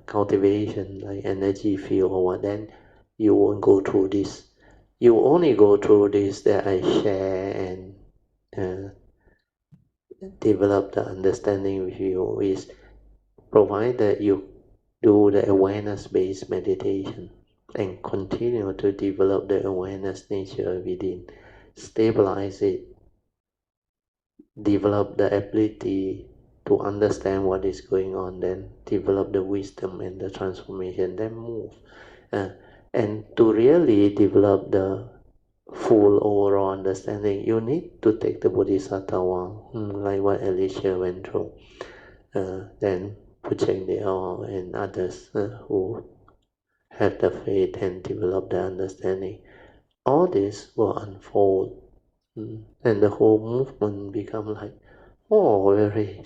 cultivation like energy field or what, then you won't go through this. You only go through this that I share and develop the understanding with you is provided you do the awareness-based meditation and continue to develop the awareness nature within, stabilize it, develop the ability to understand what is going on, then develop the wisdom and the transformation, then move. And to really develop the full overall understanding, you need to take the Bodhisattva like what Alicia went through. Then Puja and others who have the faith and develop the understanding. All this will unfold, and the whole movement become like, very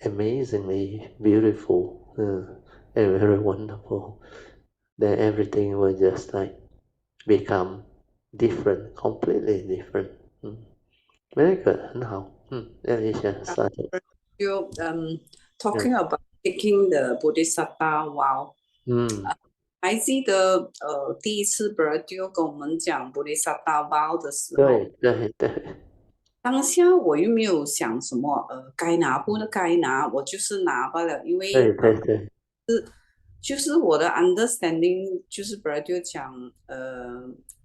amazingly beautiful and very wonderful. Then everything will just like become different, completely different. Very good, 很好。Alicia started. you talking about taking the Bodhisattva vow. 还记得第一次 Bradley 跟我们讲 Bodhisattva vow 的时候，对。当下我又没有想什么该拿不该拿，我就是拿罢了，因为对。就是我的 understanding 就是 Bradley 讲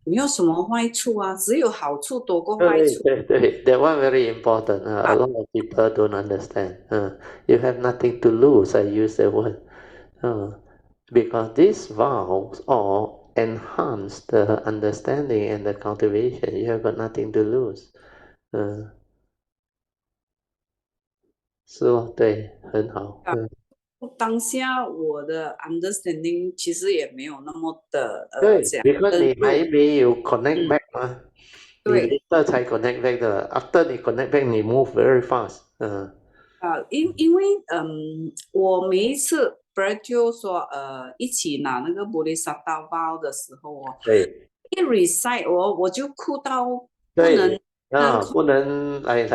没有什么坏处啊，只有好处多过坏处。对 that one very important. A lot of people don't understand. You have nothing to lose. I use that word. Because these vows all enhance the understanding and the cultivation. You have got nothing to lose. So 对，很好。当下我的 understanding 其实也没有那么的对这样，because 深入。你还没有 connect back 嘛，你对，later才 connect back 的。After 你 connect back，你 move very fast。因为我每一次 Brad 就说一起拿那个玻璃沙刀包的时候对，一 recite 我就哭到不能不能来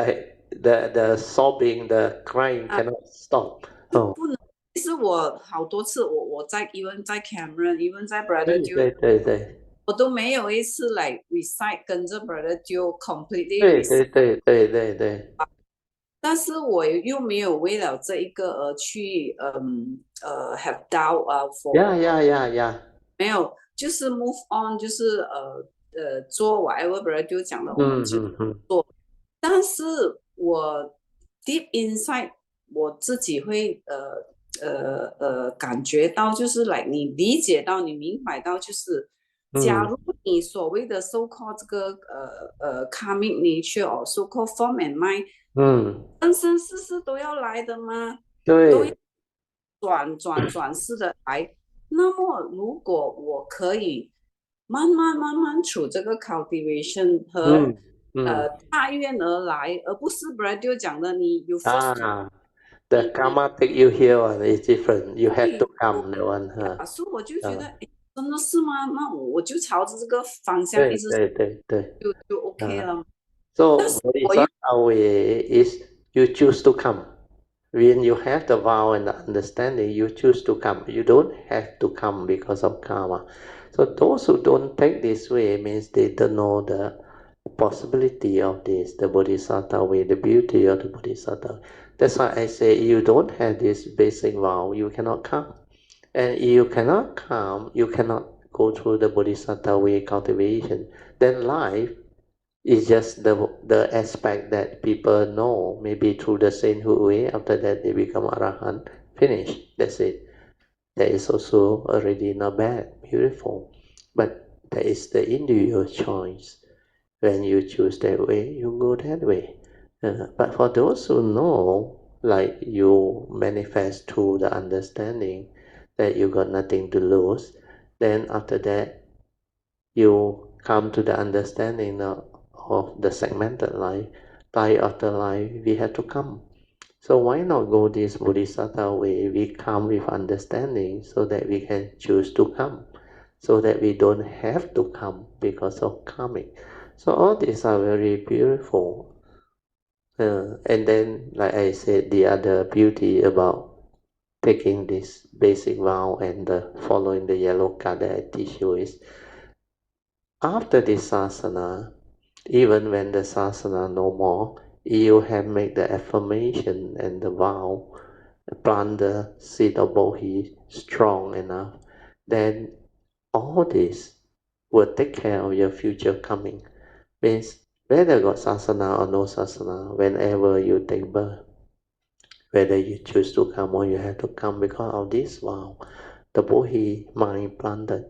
the sobbing, the crying cannot stop。不能。其实我好多次我在 even 在 Cameron，even 在 Brother 就对，我都没有一次来 recite 跟着 Brother 就 completely recite。对。但是我又没有为了这一个而去have doubt for Yeah。没有，就是 move on，就是做 whatever Brother 就讲了，我们就做。但是我 deep inside 我自己会感觉到，就是来你理解到，你明白到，就是假如你所谓的 so called 这个karmic nature or so called form and mind，生生世世都要来的吗？都对，转世的来。那么如果我可以慢慢处这个 cultivation 和大愿而来，而不是 Brad 讲的你 you force to the karma take you here one is different. You have to 对 come the one. 所以我就觉得，真的是吗？那我就朝着这个方向一直对。就 OK 了。但 So 是我又 Bodhisattva way is you choose to come. When you have the vow and the understanding, you choose to come. You don't have to come because of karma. So those who don't take this way means they don't know the possibility of this, the Bodhisattva way, the beauty of the Bodhisattva. That's why I say you don't have this basic vow, you cannot come. And if you cannot come, you cannot go through the Bodhisattva way cultivation. Then life is just the aspect that people know, maybe through the sainthood way. After that, they become arahant. Finish. That's it. That is also already not bad, beautiful. But that is the individual choice. When you choose that way, you go that way. But for those who know, like you manifest through the understanding that you got nothing to lose, then after that, you come to the understanding of the segmented life. Life after life, we have to come. So why not go this Bodhisattva way? We come with understanding so that we can choose to come, so that we don't have to come because of coming. So all these are very beautiful. And then, like I said, the other beauty about taking this basic vow and following the yellow card that I teach you is, after this sasana, even when the sasana no more, you have made the affirmation and the vow, plant the seed of bodhi strong enough, then all this will take care of your future coming. Means whether got sasana or no sasana, whenever you take birth, whether you choose to come or you have to come because of this vow, the bodhi mind planted,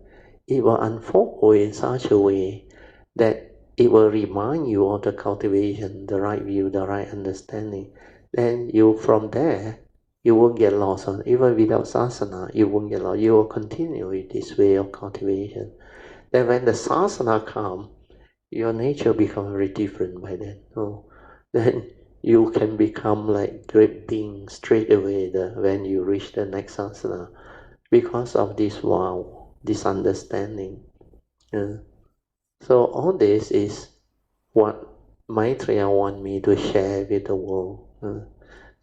it will unfold in such a way that it will remind you of the cultivation, the right view, the right understanding. Then you, from there, you won't get lost. Even without sasana, you won't get lost. You will continue with this way of cultivation. Then when the sasana comes, your nature becomes very different by then. Oh, then you can become like great being straight away when you reach the next asana because of this vow, this understanding. So all this is what Maitreya want me to share with the world.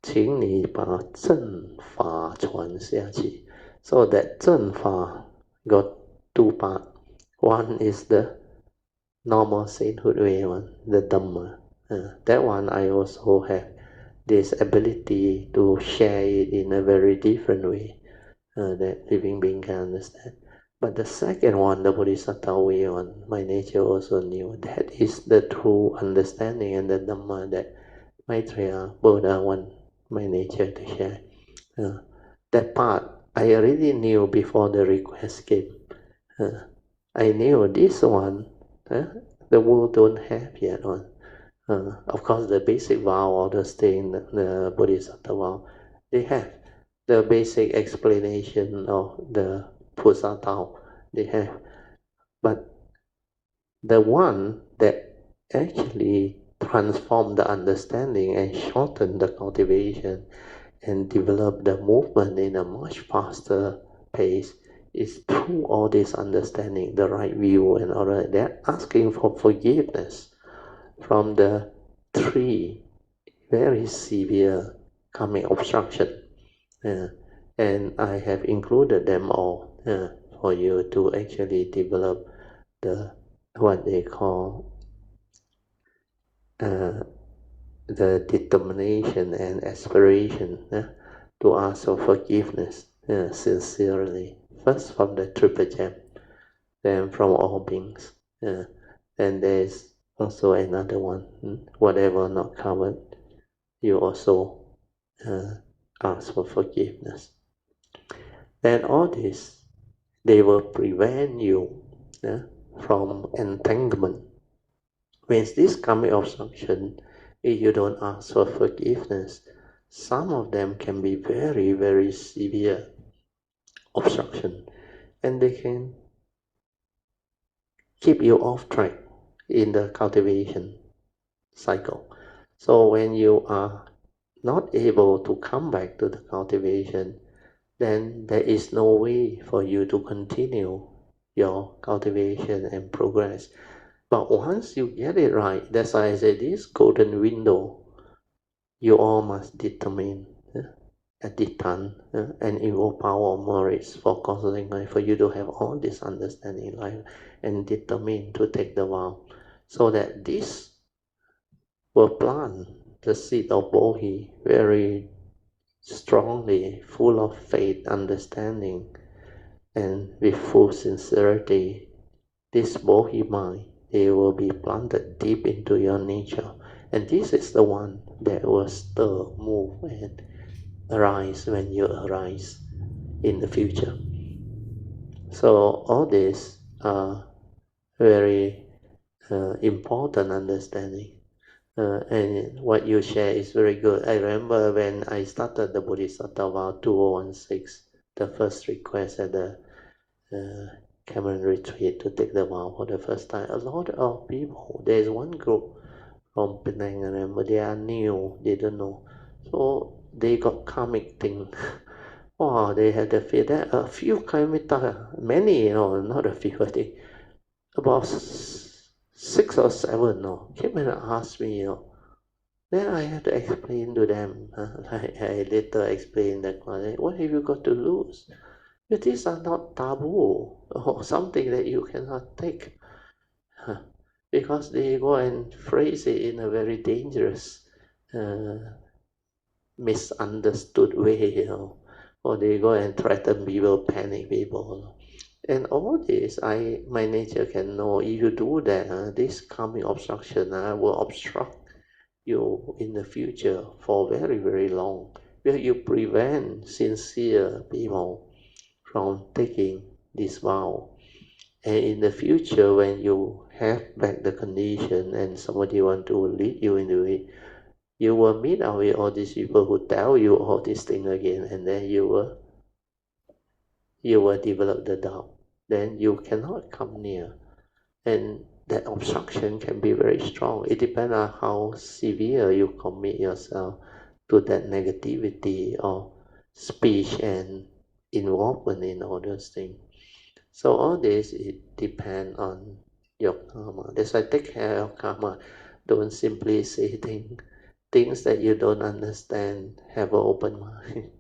请你把正法传下去. So that 正法 got two parts. One is the normal sainthood way one, the Dhamma. That one I also have this ability to share it in a very different way that living being can understand. But the second one, the Bodhisattva way one, my nature also knew. That is the true understanding and the Dhamma that Maitreya Buddha want my nature to share. That part I already knew before the request came. I knew this one, the world don't have yet one. Of course, the basic vow or the stay in the Bodhisattva vow, they have the basic explanation of the Puja Tao, they have. But the one that actually transform the understanding and shorten the cultivation and develop the movement in a much faster pace is through all this understanding, the right view and all that. They're asking for forgiveness from the three very severe karmic obstruction. And I have included them all for you to actually develop the what they call the determination and aspiration to ask for forgiveness sincerely. First from the triple gem, then from all beings. Then there's also another one, whatever not covered, you also ask for forgiveness. Then all this, they will prevent you from entanglement. When this karmic obstruction, if you don't ask for forgiveness, some of them can be very, very severe obstruction, and they can keep you off track in the cultivation cycle. So when you are not able to come back to the cultivation, then there is no way for you to continue your cultivation and progress. But once you get it right, that's why I say this golden window, you all must determine at the time and invoke power of merits for consulting life, for you to have all this understanding in life and determine to take the vow, so that this will plant the seed of Bodhi very strongly, full of faith, understanding, and with full sincerity. This Bodhi mind, it will be planted deep into your nature, and this is the one that will stir, move, and arise when you arise in the future. So all these are very important understanding. And what you share is very good. I remember when I started the Bodhisattva vow 2016, the first request at the Cameron retreat to take the vow for the first time. A lot of people, there is one group from Penang, I remember, they are new, they don't know. So they got karmic thing. Wow, they had the fear that a few karmita, many, not a few, I think, about 6 or 7, came and asked me, then I had to explain to them, like I later explained that, what have you got to lose? These are not taboo or something that you cannot take, because they go and phrase it in a very dangerous, misunderstood way, or they go and threaten people, panic people. And all this, my nature can know. If you do that, this karmic obstruction will obstruct you in the future for very, very long. Will you prevent sincere people from taking this vow? And in the future, when you have back the condition and somebody want to lead you into it, you will meet up with all these people who tell you all these things again, and then you will develop the doubt. Then you cannot come near, and that obstruction can be very strong. It depends on how severe you commit yourself to that negativity or speech and involvement in all those things. So all this, it depends on your karma. That's why take care of karma. Don't simply say things that you don't understand. Have an open mind.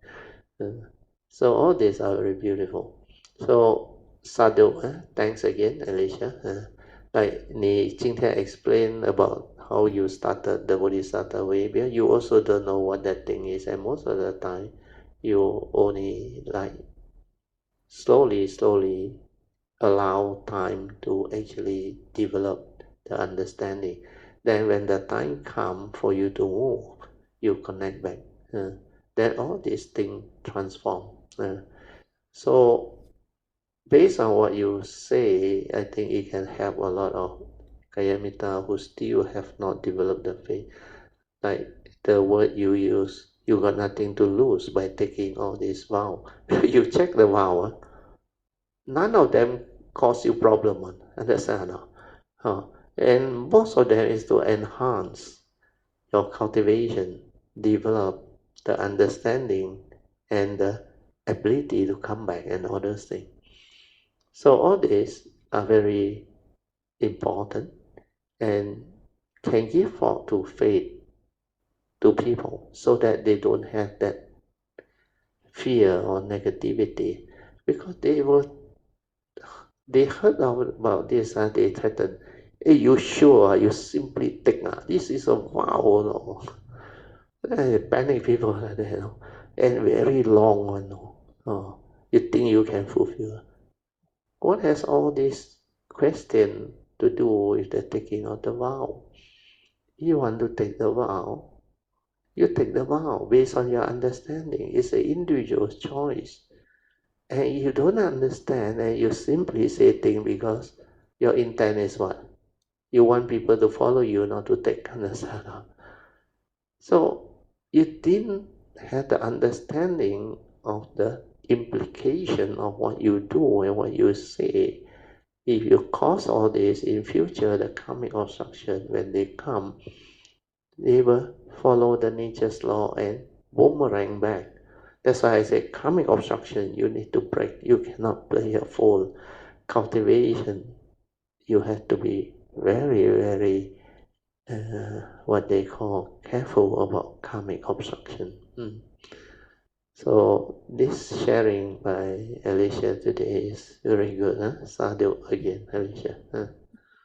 So all these are very beautiful. So Sadhu, thanks again, Alicia. Like 你今天 explain about how you started the Bodhisattva way, because you also don't know what that thing is, and most of the time you only like slowly allow time to actually develop the understanding. Then when the time comes for you to move, you connect back. Then all these things transform. So based on what you say, I think it can help a lot of Kayamita who still have not developed the faith. Like the word you use, you got nothing to lose by taking all these vows. You check the vow, none of them cause you problem. Understand? And most of them is to enhance your cultivation, develop the understanding and the ability to come back and all those things. So all these are very important and can give forth to faith to people so that they don't have that fear or negativity, because they heard about this and they threaten, hey, you sure, you simply take, this is a vow, panic people like that, and very long one, you think you can fulfill. What has all this question to do with the taking of the vow? You want to take the vow, you take the vow based on your understanding. It's an individual choice. And you don't understand and you simply say things because your intent is what? You want people to follow you, not to take. Understand? So you didn't have the understanding of the implication of what you do and what you say. If you cause all this in future, the karmic obstruction, when they come, they will follow the nature's law and boomerang back. That's why I say karmic obstruction, you need to break. You cannot play a full cultivation. You have to be very, very, what they call, careful about karmic obstruction. So this sharing by Alicia today is very good. Sadhu again, Alicia.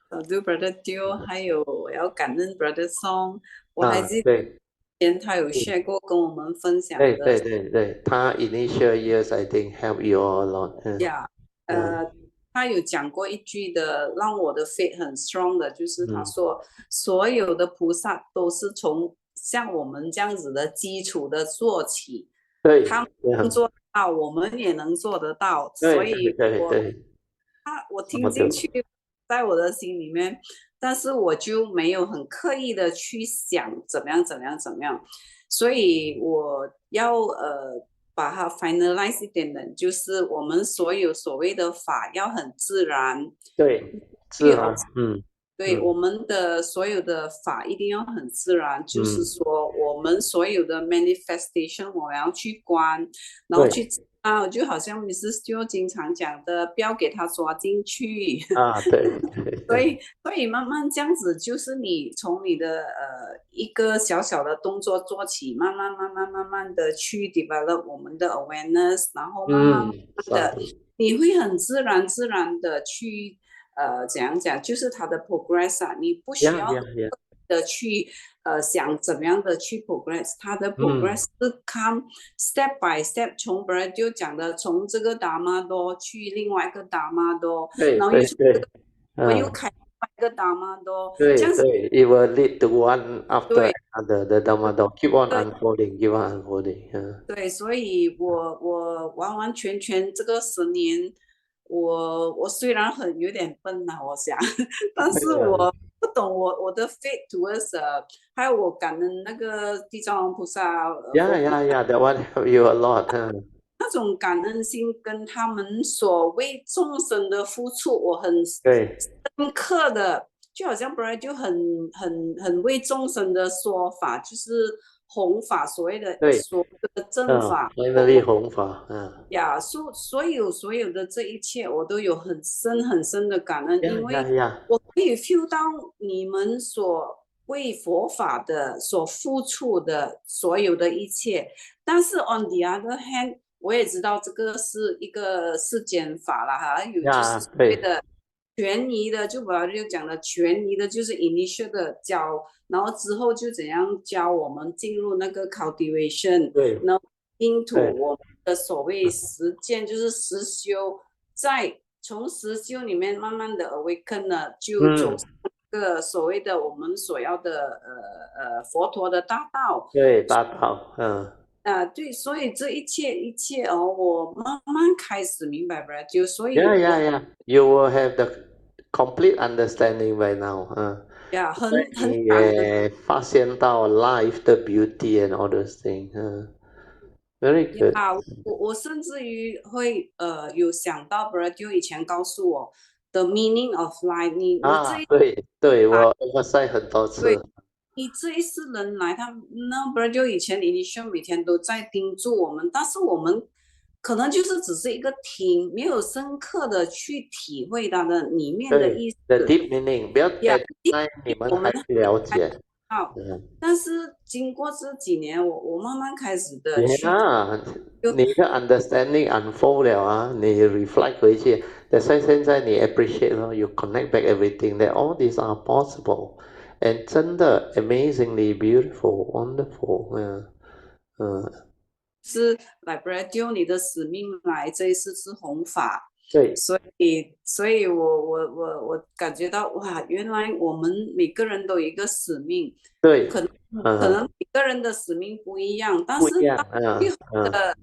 Sadhu Brother Teo，还有我要感恩 Brother Song，我还记得对，前他有 share 过跟我们分享对的。对，他 initial years I think help you all a lot. Yeah，他有讲过一句的，让我的 faith 很 strong 的，就是他说，所有的菩萨都是从像我们这样子的基础的做起，他们能做到，我们也能做得到，所以我听进去，在我的心里面，但是我就没有很刻意的去想怎么样，所以我要把它 finalize 一点的，就是我们所谓的法要很自然，对，自然，对，我们的所有的法一定要很自然，就是说我们所有的 manifestation 我要去观，然后去就好像 Mrs. Teo 经常讲的，不要给他抓进去。所以慢慢这样子，就是你从你的一个小小的动作做起，慢慢的去 develop 我们的 awareness， 然后慢慢的，你会很自然的去怎样讲，就是它的 progress 啊，你不需要的去想怎么样的去 progress， 它的 progress 是 come step by step， 从本来就讲的从这个达玛多去另外一个达玛多，然后又从这个我又开另外一个达玛多，这样子it will lead to one after another. The Dhamma door keep on unfolding. 对，所以我完全这个10年，我虽然有点笨呐，我想，但是我不懂我的 faith towards， 还有我感恩那个地藏王菩萨。That one help you a lot. 那种感恩心跟他们所为众生的付出，我很深刻的，就好像本来就很为众生的说法，就是弘法，所谓的正法，弘法，呀，所有的这一切，我都有很深的感恩，因为我可以 feel 到你们所为佛法的所付出的所有的一切，但是 on the other hand， 我也知道这个是一个世间法啦，还有就是所谓的权宜的，就本来就讲的权宜的，就是 initial 的教，然后之后就怎样教我们进入那个 cultivation， 然后into 我们的所谓实践，就是实修，在从实修里面慢慢的 awaken 了，就走上个所谓的我们所要的佛陀的大道。对，大道，对，所以这一切我慢慢开始明白了，就所以you will have the complete understanding by now. 很感恩，发现到 life 的 beauty and all those things. Very good. 我甚至于会有想到 Brad 以前告诉我 the meaning of life， 你对，我晒很多次。你这一世人来，那不然就以前initial每天都在叮嘱我们，但是我们可能就是只是一个听，没有深刻的去体会它的里面的意思。The deep meaning， 不要你们还了解。但是经过这几年，我慢慢开始的去，你的 understanding unfold 了啊，你 reflect 回去，但是现在你 appreciate 咯 ，you connect back everything that all these are possible。And 真的 amazingly beautiful, wonderful， 是来 Radio 你的使命来，这一次是弘法，对，所以我感觉到哇，原来我们每个人都有一个使命，对，可能每个人的使命不一样，但是最后的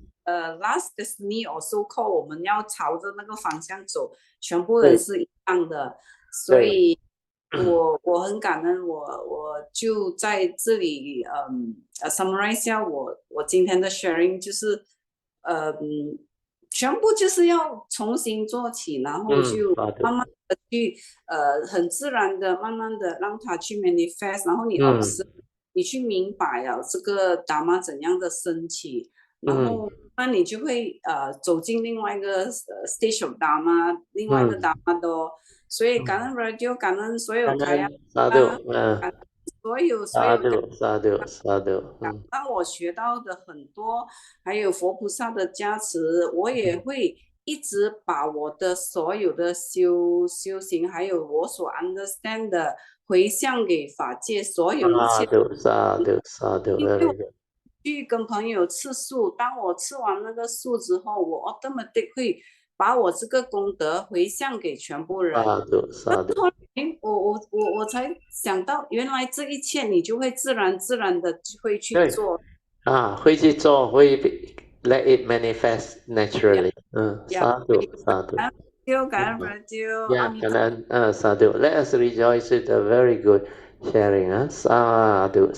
last destiny or so called 我们要朝着那个方向走，全部人是一样的，所以我很感恩，我就在这里summarize 一下我今天的 sharing，就是全部就是要重新做起，然后就慢慢的去很自然的慢慢的让它去 manifest，然后你 observe，你去明白了这个 Dhamma 怎样的升起，然后那你就会走进另外一个stage of Dhamma，另外一个 Dhamma 的。所以感恩 Radio， 感恩所有开啊，感恩所有让我学到的很多，还有佛菩萨的加持，我也会一直把我的所有的修行，还有我所 understand 的回向给法界所有一切。去跟朋友吃素，当我吃完那个素之后，我 automatic 会把我这个功德回向给全部人。我才想到，原来这一切你就会自然的会去做。会去做，会 let it manifest naturally. Sadhu. Sadhu. Let us rejoice with a very good sharing. Sadhu.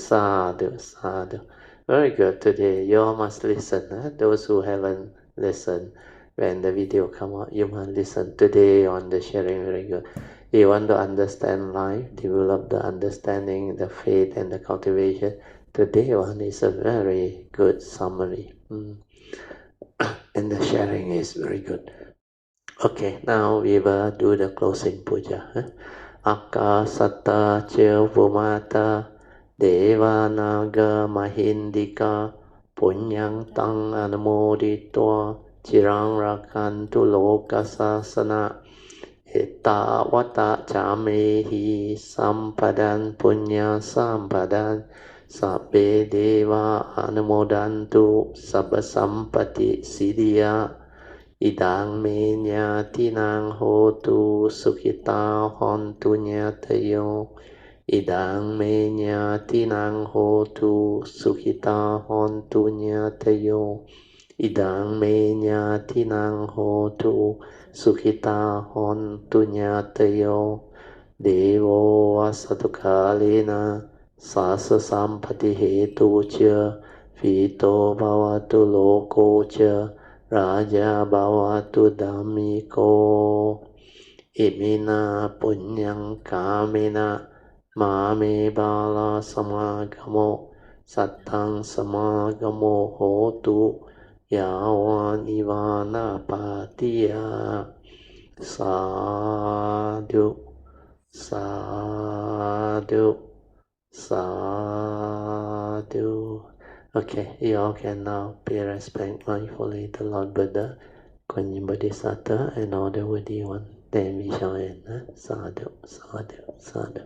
Very good today. You all must listen. Those who haven't listened, when the video come out, you must listen today on the sharing. Very good. You want to understand life, develop the understanding, the faith, and the cultivation. Today one is a very good summary. And the sharing is very good. Okay, now we will do the closing puja. Akasata Chevumata Devanaga Mahindika Punyang Tang Anamoditwa Chirang Rakantu Lokasasana Ita Wata Chamehi Sampadan Punya Sampadan Sabbe Deva Anumodantu Sabba Sampati Siddhya Idang me nyatinang hotu sukhita hontu nyatayo. Idang me nyatinang hotu sukhita hontu nyatayo. Idang me nyatinang hotu sukhita hontu nyatayo. Devo asatukalena sasa sampati hetu cha vito bhavatu loko cha Raja Bhavatu Dhammiko Imina Punyang Kamina Mame Bala Samagamo Sattang Samagamo Hotu Yawan Ivana Patiya Sadhu Sadhu Sadhu. Okay, you all can now pay respect mindfully to Lord Buddha, Kuan Yin Bodhisattva, and all the worthy ones. Then we shall end. Sadhu, sadhu, sadhu.